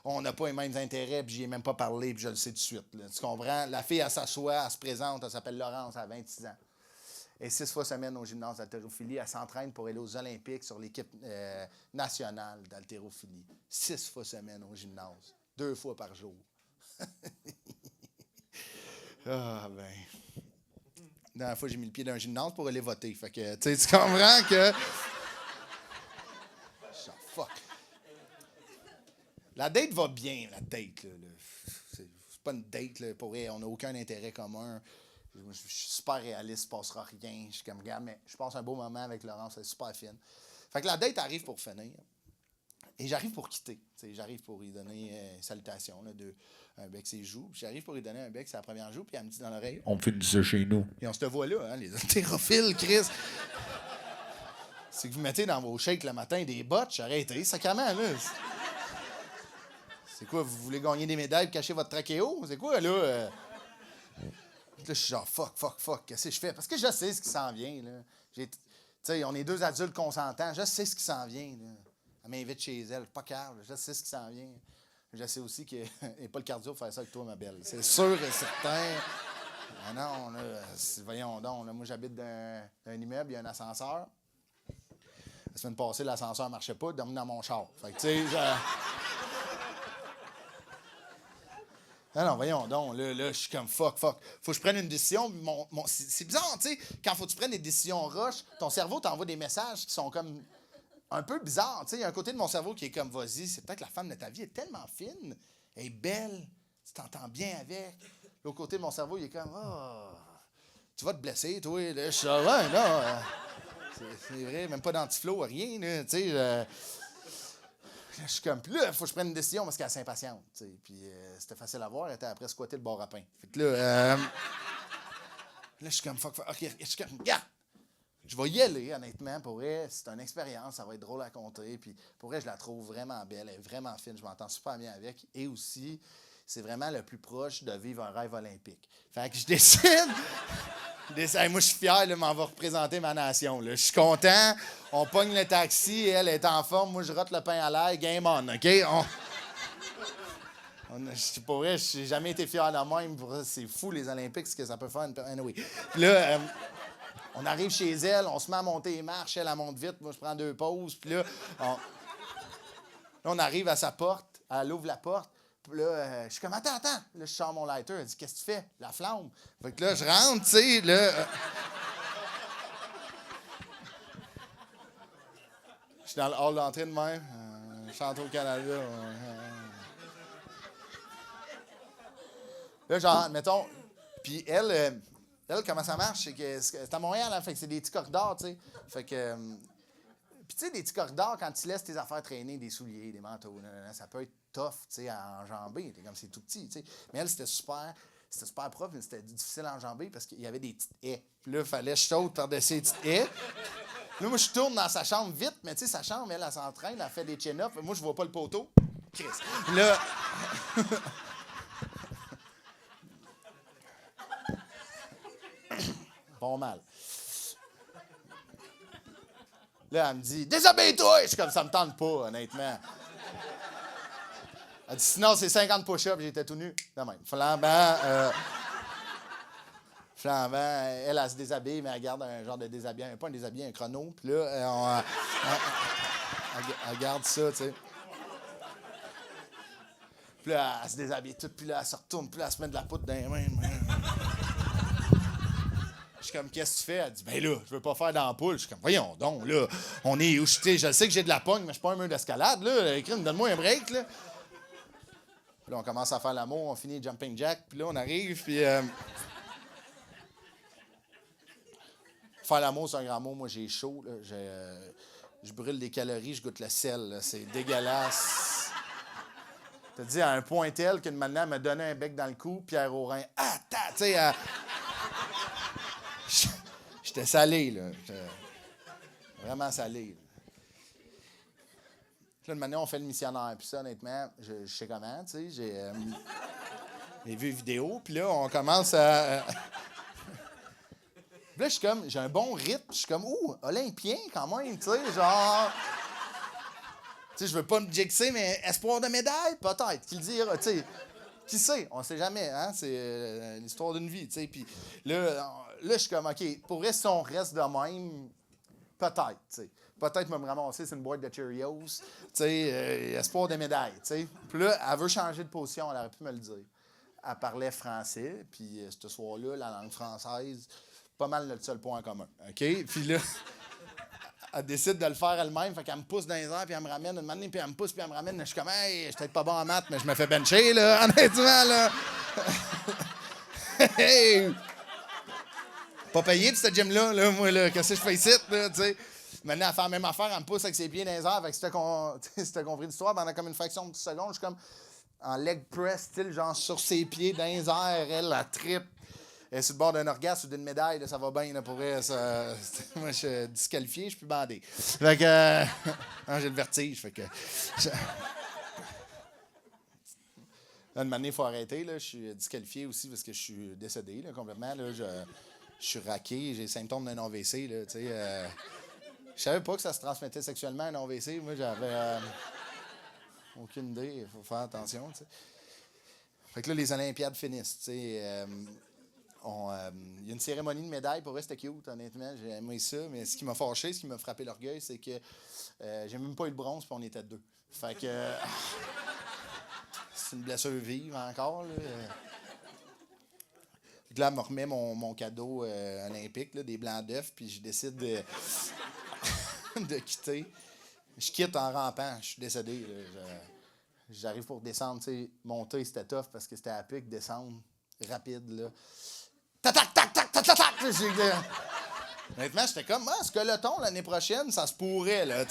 Speaker 2: on n'a pas les mêmes intérêts, puis j'y ai même pas parlé, puis je le sais tout de suite, là. Tu comprends? La fille, elle s'assoit, elle se présente, elle s'appelle Laurence, elle a 26 ans. Et 6 fois semaine au gymnase d'haltérophilie. Elle s'entraîne pour aller aux Olympiques sur l'équipe nationale d'haltérophilie. 6 fois semaine au gymnase. 2 fois par jour. Ah, ben. La dernière fois, j'ai mis le pied dans un gymnase pour aller voter. Fait que, tu comprends que. Oh, fuck. La date va bien, la date. Là. C'est pas une date, là, pour elle. On n'a aucun intérêt commun. Je suis super réaliste, il ne se passera rien. Je suis comme, regarde, mais je passe un beau moment avec Laurence, elle est super fine. Fait que la date arrive pour finir. Et j'arrive pour quitter. T'sais, j'arrive pour lui donner salutation, là, un bec ses joues. Puis j'arrive pour lui donner un bec sa première joue, puis elle me dit dans l'oreille, on fait ça chez nous. Et on se te voit là, hein, les haltérophiles, Chris. C'est que vous mettez dans vos shakes le matin des bottes, arrêtez, sacrément, là. C'est quoi, vous voulez gagner des médailles et cacher votre trachéo? C'est quoi, là? Là, je suis genre, fuck, qu'est-ce que je fais? Parce que je sais ce qui s'en vient, là. Tu sais, on est 2 adultes consentants, je sais ce qui s'en vient, là. Elle m'invite chez elle, pas calme, je sais ce qui s'en vient. Je sais aussi qu'il n'y a pas le cardio pour faire ça avec toi, ma belle. C'est sûr et certain. Ah non, là, voyons donc, là, moi, j'habite dans un immeuble, il y a un ascenseur. La semaine passée, l'ascenseur ne marchait pas, il dormait dans mon char. Fait que, tu sais, non, voyons donc, là, je suis comme fuck. Faut que je prenne une décision. C'est bizarre, tu sais, quand faut que tu prennes des décisions rush, ton cerveau t'envoie des messages qui sont comme un peu bizarres. Tu sais, il y a un côté de mon cerveau qui est comme, vas-y, c'est peut-être la femme de ta vie, elle est tellement fine, elle est belle, tu t'entends bien avec. L'autre côté de mon cerveau, il est comme, tu vas te blesser, toi. Là, je suis là, ouais, non, c'est vrai, même pas d'antiflow, rien, là, tu sais. Je suis comme, là, il faut que je prenne une décision parce qu'elle s'impatiente. Puis c'était facile à voir, elle était après squatter le bar à pain. Fait que là, je suis comme, fuck. OK, je suis comme, regarde, je vais y aller, honnêtement. Pour elle, c'est une expérience, ça va être drôle à compter. Puis pour elle, je la trouve vraiment belle, elle est vraiment fine, je m'entends super bien avec. Et aussi, c'est vraiment le plus proche de vivre un rêve olympique. Fait que je décide. Moi, je suis fier, là, m'en va représenter ma nation. Là. Je suis content. On pogne le taxi, elle est en forme. Moi, je rote le pain à l'air. Game on, OK? Pour vrai, je n'ai jamais été fier de même. C'est fou, les Olympiques, ce que ça peut faire. Anyway. Puis là, on arrive chez elle, on se met à monter les marches. Elle monte vite. Moi, je prends 2 pauses. Puis là, on arrive à sa porte. Elle ouvre la porte. Puis là, je suis comme, attends. Là, je sors mon lighter. Elle dit, qu'est-ce que tu fais? La flamme. Fait que là, je rentre, tu sais, là. Je suis dans le hall d'entrée de même. Chante au Canada. Là, genre, mettons. Puis elle, comment ça marche? C'est que c'est à Montréal, hein, fait que c'est des petits corridors, tu sais. Fait que. Puis, tu sais, des petits corridors, quand tu laisses tes affaires traîner, des souliers, des manteaux, ça peut être tough, tu sais, à enjamber. Comme c'est tout petit, tu sais. Mais elle, c'était super propre, mais c'était difficile à enjamber parce qu'il y avait des petites haies. Puis là, il fallait que je saute par-dessus les petites haies. Là, moi, je tourne dans sa chambre vite, mais tu sais, sa chambre, elle s'entraîne, elle fait des chin-ups. Moi, je vois pas le poteau. Chris. Là. Bon mal. Là, elle me dit, déshabille-toi! Je suis comme, ça me tente pas, honnêtement. Elle dit, sinon, c'est 50 push-ups, j'étais tout nu. De même. Flambant, elle se déshabille, mais elle garde un genre de déshabillant, pas un déshabillant, un chrono. Puis là, elle garde ça, tu sais. Puis là, elle se déshabille toute, puis là, elle se retourne, puis là, elle se met de la poudre dans les mains. Je suis comme, qu'est-ce que tu fais? Elle dit, ben là, je veux pas faire d'ampoule. Je suis comme, voyons donc, là, on est où? Je sais que j'ai de la pogne, mais je suis pas un mur d'escalade, là. Crime, donne-moi un break, là. Puis là, on commence à faire l'amour, on finit jumping jack, puis là, on arrive, puis... Faire l'amour, c'est un grand mot. Moi, j'ai chaud, là. Je brûle des calories, je goûte le sel, là. C'est dégueulasse. Je te dis, à un point tel qu'une madame m'a donné un bec dans le cou, Pierre Aurin, tu sais, j'étais salé, là. J'étais vraiment salé. Là, maintenant, on fait le missionnaire. Puis ça, honnêtement, je sais comment, tu sais. J'ai vu une vidéo, puis là, on commence à... Puis là, je suis comme, j'ai un bon rythme. Je suis comme, olympien quand même, tu sais, genre... Tu sais, je veux pas me jixer, mais espoir de médaille, peut-être, qu'il dira, tu sais. Qui sait? On ne sait jamais. Hein? C'est l'histoire d'une vie. T'sais. Puis là, je suis comme, OK, pour vrai, si on reste de même, peut-être. T'sais. Peut-être me ramasser, c'est une boîte de Cheerios. Espoir de médaille. T'sais. Puis là, elle veut changer de position. Elle aurait pu me le dire. Elle parlait français. Puis ce soir-là, la langue française, pas mal notre seul point en commun. OK? Puis là, elle décide de le faire elle-même. Fait qu'elle me pousse dans les airs, puis elle me ramène une manée, puis elle me pousse, puis elle me ramène. Je suis comme, hey, je suis peut-être pas bon en maths, mais je me fais bencher, là, honnêtement, là. Hey! Pas payé pour cette gym-là, là, moi, là. Qu'est-ce que je fais ici, là, tu sais? Maintenant, elle fait la même affaire, elle me pousse avec ses pieds dans les airs. Fait que c'était compris l'histoire, pendant comme une fraction de seconde, je suis comme en leg press, style, genre sur ses pieds dans les airs, elle, la tripe. Elle est sur le bord d'un orgasme ou d'une médaille, là, ça va bien, là, pour elle. Moi, je suis disqualifié, je suis plus bandé. Fait que. Non, j'ai le vertige, fait que. Là, une manière, il faut arrêter, là. Je suis disqualifié aussi parce que je suis décédé, là, complètement. Là, je suis raqué, j'ai les symptômes d'un AVC, là, tu sais. Je savais pas que ça se transmettait sexuellement, un AVC. Moi, j'avais aucune idée. Il faut faire attention, tu sais. Fait que là, les Olympiades finissent, tu sais. Il y a une cérémonie de médailles. Pour vrai, c'était cute, honnêtement. J'ai aimé ça. Mais ce qui m'a fâché, ce qui m'a frappé l'orgueil, c'est que j'ai même pas eu le bronze, puis on était deux. Fait que c'est une blessure vive encore, là. Puis là, elle me remet mon cadeau olympique, là, des blancs d'œufs, puis je décide de quitter. Je quitte en rampant. Je suis décédé. Là. J'arrive pour descendre. Monter, c'était tough parce que c'était à pic. Descendre, rapide. Là. Tac, tac, tac, tac, tac, tac. Honnêtement, j'étais comme, skeleton, l'année prochaine, ça se pourrait. Là,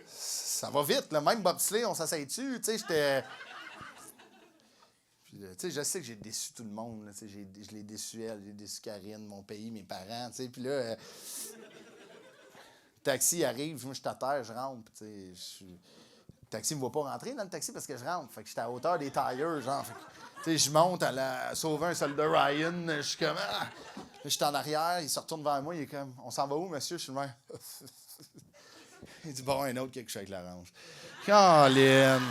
Speaker 2: ça va vite. Là. Même bobsleigh, on s'essaye dessus. J'étais... je sais que j'ai déçu tout le monde. Là, je l'ai déçu elle, j'ai déçu Karine, mon pays, mes parents. Puis là, le taxi arrive, moi je suis à terre, je rentre. Le taxi ne me voit pas rentrer dans le taxi parce que je rentre. Fait que j'étais à hauteur des tailleurs, genre. Je monte à sauver un soldat Ryan. Je suis comme, je suis en arrière, il se retourne vers moi, il est comme, on s'en va où, monsieur? Je suis le même. Il dit, bon, un autre qui a couché avec l'orange. Caroline!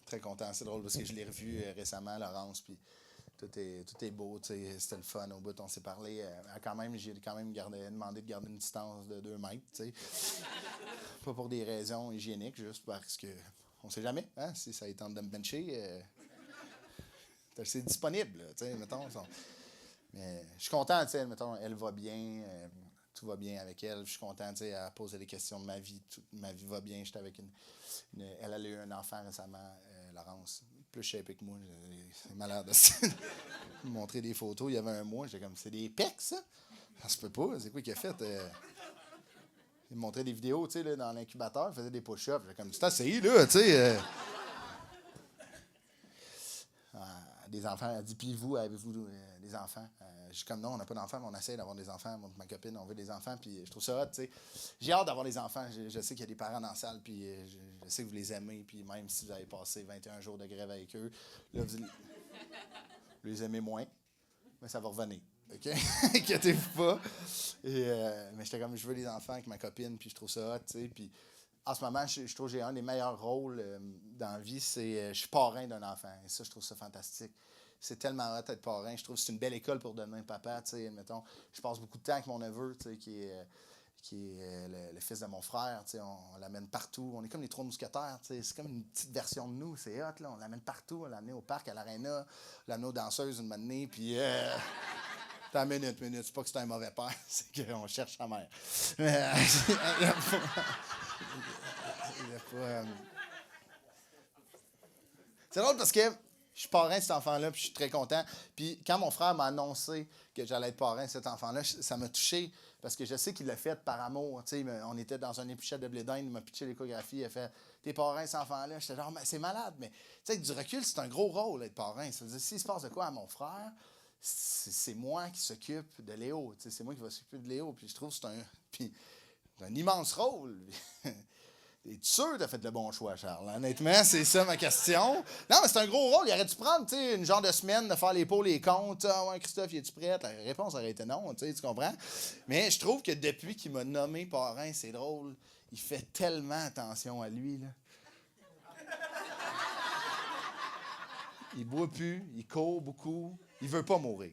Speaker 2: Très content, c'est drôle parce que je l'ai revu récemment, Laurence, puis tout est beau, c'était le fun au bout, on s'est parlé. J'ai quand même demandé de garder une distance de 2 mètres, t'sais. Pas pour des raisons hygiéniques, juste parce que on sait jamais, hein, si ça tente de me bencher, c'est disponible, mettons. Mais je suis content, mettons, elle va bien, tout va bien avec elle. Je suis content, à poser des questions de ma vie. Ma vie va bien. J'étais avec elle a eu un enfant récemment, Laurence, plus shapé que moi. C'est malade. Il m'a montré des photos il y avait un mois. J'étais comme, c'est des pecs, ça? Ça se peut pas. C'est quoi qu'il a fait? Il me montrait des vidéos, là, dans l'incubateur. Il faisait des push-ups. J'étais comme, c'est assez, là, tu sais. Des enfants. Elle dit, puis vous, avez-vous des enfants? Je suis comme, non, on n'a pas d'enfants, mais on essaie d'avoir des enfants. Moi, ma copine, on veut des enfants, puis je trouve ça hot, tu sais. J'ai hâte d'avoir des enfants. Je sais qu'il y a des parents dans la salle, puis je sais que vous les aimez, puis même si vous avez passé 21 jours de grève avec eux, là, vous les aimez moins, mais ça va revenir, OK? Inquiétez-vous pas. Mais j'étais comme, je veux des enfants avec ma copine, puis je trouve ça hot, tu sais, puis en ce moment, je trouve que j'ai un des meilleurs rôles dans la vie, c'est je suis parrain d'un enfant. Et ça, je trouve ça fantastique. C'est tellement hot d'être parrain. Je trouve que c'est une belle école pour devenir papa. Mettons, je passe beaucoup de temps avec mon neveu, qui est le fils de mon frère. On l'amène partout. On est comme les 3 mousquetaires. C'est comme une petite version de nous. C'est hot, là. On l'amène partout. On l'amène au parc, à l'aréna. On l'amène aux danseuses une matinée. Puis... Attends, minute. C'est pas que c'est un mauvais père. C'est qu'on cherche sa mère. C'est drôle parce que je suis parrain de cet enfant-là, puis je suis très content. Puis quand mon frère m'a annoncé que j'allais être parrain de cet enfant-là, ça m'a touché parce que je sais qu'il l'a fait par amour. On était dans un épluchette de blé d'Inde, il m'a pitché l'échographie, il a fait « T'es parrain de cet enfant-là? » J'étais genre « C'est malade, mais avec du recul, c'est un gros rôle être parrain. » Ça veut dire, s'il se passe de quoi à mon frère, c'est moi qui s'occupe de Léo. C'est moi qui va s'occuper de Léo. Puis je trouve que c'est un immense rôle. Es-tu sûr que tu as fait le bon choix, Charles? Honnêtement, c'est ça ma question. Non, mais c'est un gros rôle. Il aurait dû prendre une genre de semaine de faire les pots, les comptes. Ah ouais, Christophe, es-tu prêt? La réponse aurait été non, tu comprends? Mais je trouve que depuis qu'il m'a nommé parrain, c'est drôle, il fait tellement attention à lui. Là. Il boit plus, il court beaucoup, il veut pas mourir.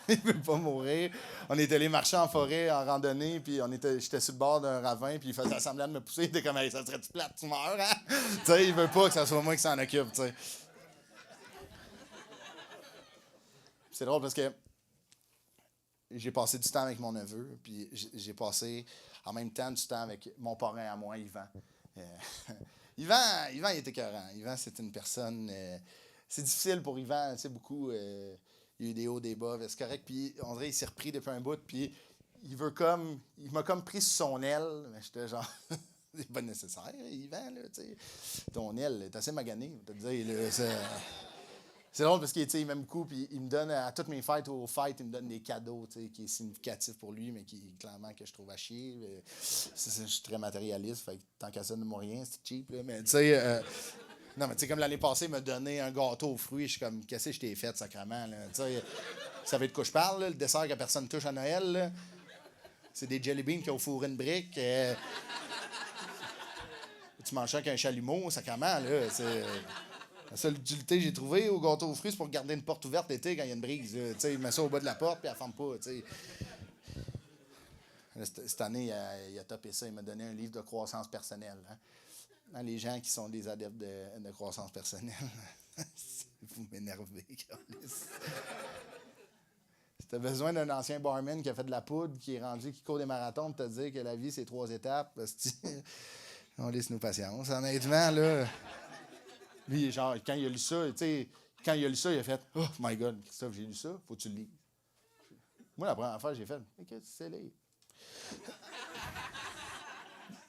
Speaker 2: Il veut pas mourir. On est allé marcher en forêt, en randonnée, puis j'étais sur le bord d'un ravin, puis il faisait semblant de me pousser. Il était comme, hey, ça serait-tu plate, tu meurs, hein? Tu sais, il veut pas que ça soit moi qui s'en occupe, tu sais. C'est drôle parce que j'ai passé du temps avec mon neveu, puis j'ai passé en même temps du temps avec mon parrain à moi, Yvan. Yvan, il était écœurant. Yvan, c'est une personne... c'est difficile pour Yvan, tu sais, beaucoup... il y a eu des hauts, des bas, c'est correct. Puis on dirait qu'il s'est repris depuis un bout, puis il m'a comme pris sous son aile, mais j'étais genre... c'est pas nécessaire, Yvan, là, tu sais. Ton aile est assez maganée, je te dire, là, c'est drôle parce qu'il m'aime beaucoup, puis il me donne, à toutes mes fêtes, aux fêtes, il me donne des cadeaux, tu sais, qui est significatif pour lui, mais qui, clairement, que je trouve à chier. Je suis très matérialiste, fait que tant qu'à ça, ne moi rien, c'est cheap, là, mais tu sais... non, mais tu sais, comme l'année passée, il m'a donné un gâteau aux fruits, je suis comme, qu'est-ce que je t'ai fait, sacrément, là, tu sais... Vous savez de quoi je parle, là, le dessert que personne touche à Noël, là? C'est des jelly beans qui ont fourré une brique. Tu manges ça avec un chalumeau, sacrément, là, c'est... La seule utilité que j'ai trouvée au gâteau aux fruits, c'est pour garder une porte ouverte l'été quand il y a une brise. Tu sais, il met ça au bas de la porte puis elle ne ferme pas. Tu sais. Cette année, il a topé ça. Il m'a donné un livre de croissance personnelle. Hein. Les gens qui sont des adeptes de croissance personnelle, vous m'énervez, Carlis. Si tu as besoin d'un ancien barman qui a fait de la poudre, qui court des marathons, pour te dire que la vie, c'est 3 étapes, on laisse-nous patience. Honnêtement, là... Lui, genre, quand il a lu ça, il a fait « Oh my God, Christophe, j'ai lu ça, faut que tu le lises. » Moi, la première fois, j'ai fait « Mais qu'est-ce que c'est lire? »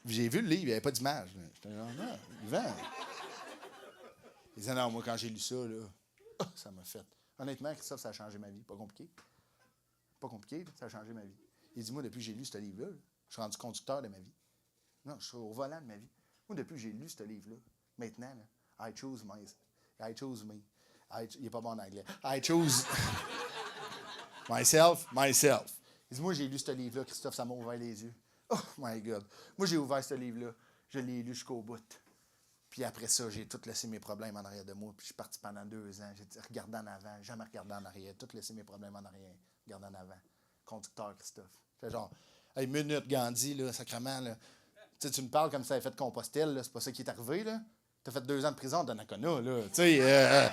Speaker 2: J'ai vu le livre, il n'y avait pas d'image. J'étais genre « Non, Yvan. » Il disait « Non, moi, quand j'ai lu ça, là, ça m'a fait. » Honnêtement, Christophe, ça a changé ma vie. Pas compliqué. Pas compliqué, ça a changé ma vie. Il dit « Moi, depuis que j'ai lu ce livre-là, je suis rendu conducteur de ma vie. Non, je suis au volant de ma vie. Moi, depuis que j'ai lu ce livre-là, maintenant, là, I choose me. Il n'est pas bon en anglais. I choose myself. Il dit, moi, j'ai lu ce livre-là, Christophe, ça m'a ouvert les yeux. Oh my God. Moi, j'ai ouvert ce livre-là. Je l'ai lu jusqu'au bout. Puis après ça, j'ai tout laissé mes problèmes en arrière de moi. Puis je suis parti pendant 2 ans. J'ai dit, regarde en avant, jamais regarder en arrière. Tout laissé mes problèmes en arrière. Regarde en avant. Conducteur, Christophe. Fait genre, hey, minute, Gandhi, là, sacrément, là. Tu me parles comme si ça avait fait Compostelle, là. C'est pas ça qui est arrivé, là. T'as fait 2 ans de prison à Donnacona, là. Tu sais,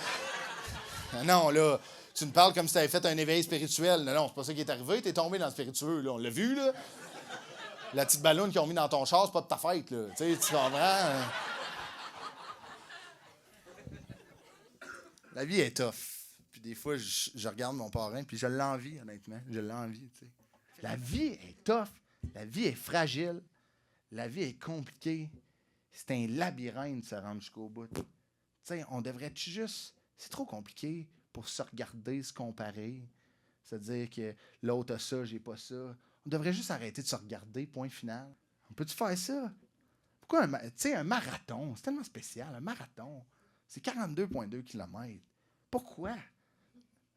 Speaker 2: non, là, tu me parles comme si t'avais fait un éveil spirituel. Non, c'est pas ça qui est arrivé. T'es tombé dans le spiritueux, là. On l'a vu, là. La petite balloune qu'ils ont mis dans ton char, c'est pas de ta fête, là. Tu sais, tu comprends? La vie est tough. Puis des fois, je regarde mon parrain, puis je l'envie, honnêtement. Je l'envie, tu sais. La vie est tough. La vie est fragile. La vie est compliquée. C'est un labyrinthe de se rendre jusqu'au bout. Tu sais, on devrait juste... C'est trop compliqué pour se regarder, se comparer. C'est-à-dire que l'autre a ça, j'ai pas ça. On devrait juste arrêter de se regarder, point final. On peut-tu faire ça? Pourquoi un marathon? C'est tellement spécial, un marathon. C'est 42,2 km. Pourquoi? Un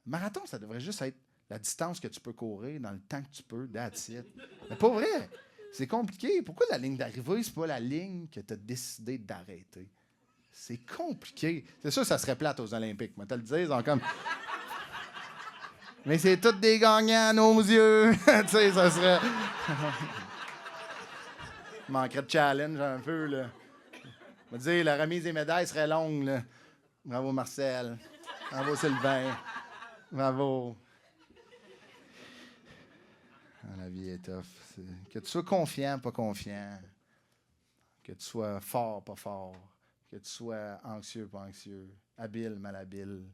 Speaker 2: marathon, ça devrait juste être la distance que tu peux courir dans le temps que tu peux, that's it. Mais pas vrai! C'est compliqué. Pourquoi la ligne d'arrivée, c'est pas la ligne que tu as décidé d'arrêter? C'est compliqué. C'est sûr que ça serait plate aux Olympiques, moi, te le dire. Comme... Mais c'est tous des gagnants à nos yeux. Tu sais, ça serait... Il manquerait de challenge un peu, là. Je veux dire, la remise des médailles serait longue, là. Bravo, Marcel. Bravo, Sylvain. Bravo. Ah, la vie est tough. Que tu sois confiant, pas confiant. Que tu sois fort, pas fort. Que tu sois anxieux, pas anxieux. Habile, malhabile.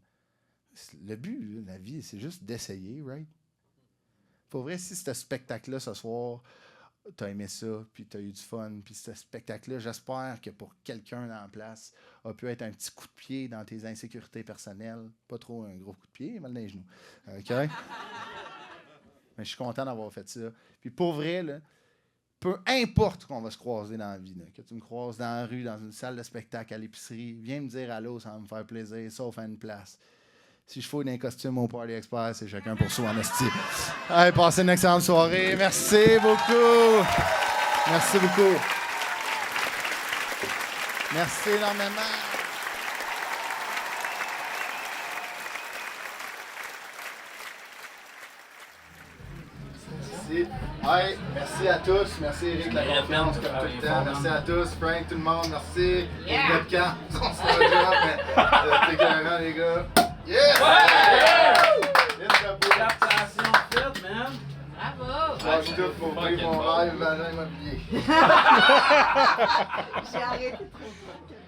Speaker 2: Le but de la vie, c'est juste d'essayer, right? Pour vrai, si ce spectacle-là, ce soir, t'as aimé ça, puis t'as eu du fun, puis ce spectacle-là, j'espère que pour quelqu'un en place, a pu être un petit coup de pied dans tes insécurités personnelles. Pas trop un gros coup de pied, mal dans les genoux. OK? Mais je suis content d'avoir fait ça. Puis pour vrai, là, peu importe qu'on va se croiser dans la vie, là, que tu me croises dans la rue, dans une salle de spectacle, à l'épicerie, viens me dire allô, ça va me faire plaisir, sauf à une place. Si je fous d'un costume au Party Express, c'est chacun pour soi en esti. Allez, passez une excellente soirée. Merci beaucoup. Merci beaucoup. Merci énormément. Merci. Hey, merci à tous. Merci Eric de la confiance comme tout le temps. Merci à tous. Frank, tout le monde. Merci. Webcam. On se voit déjà, mais t'es carrément, les gars. Yeah!
Speaker 3: Captation faite, man!
Speaker 4: Bravo!
Speaker 2: Lâche tout pour vivre mon rêve, vagin immobilier.
Speaker 4: J'ai arrêté trop tôt.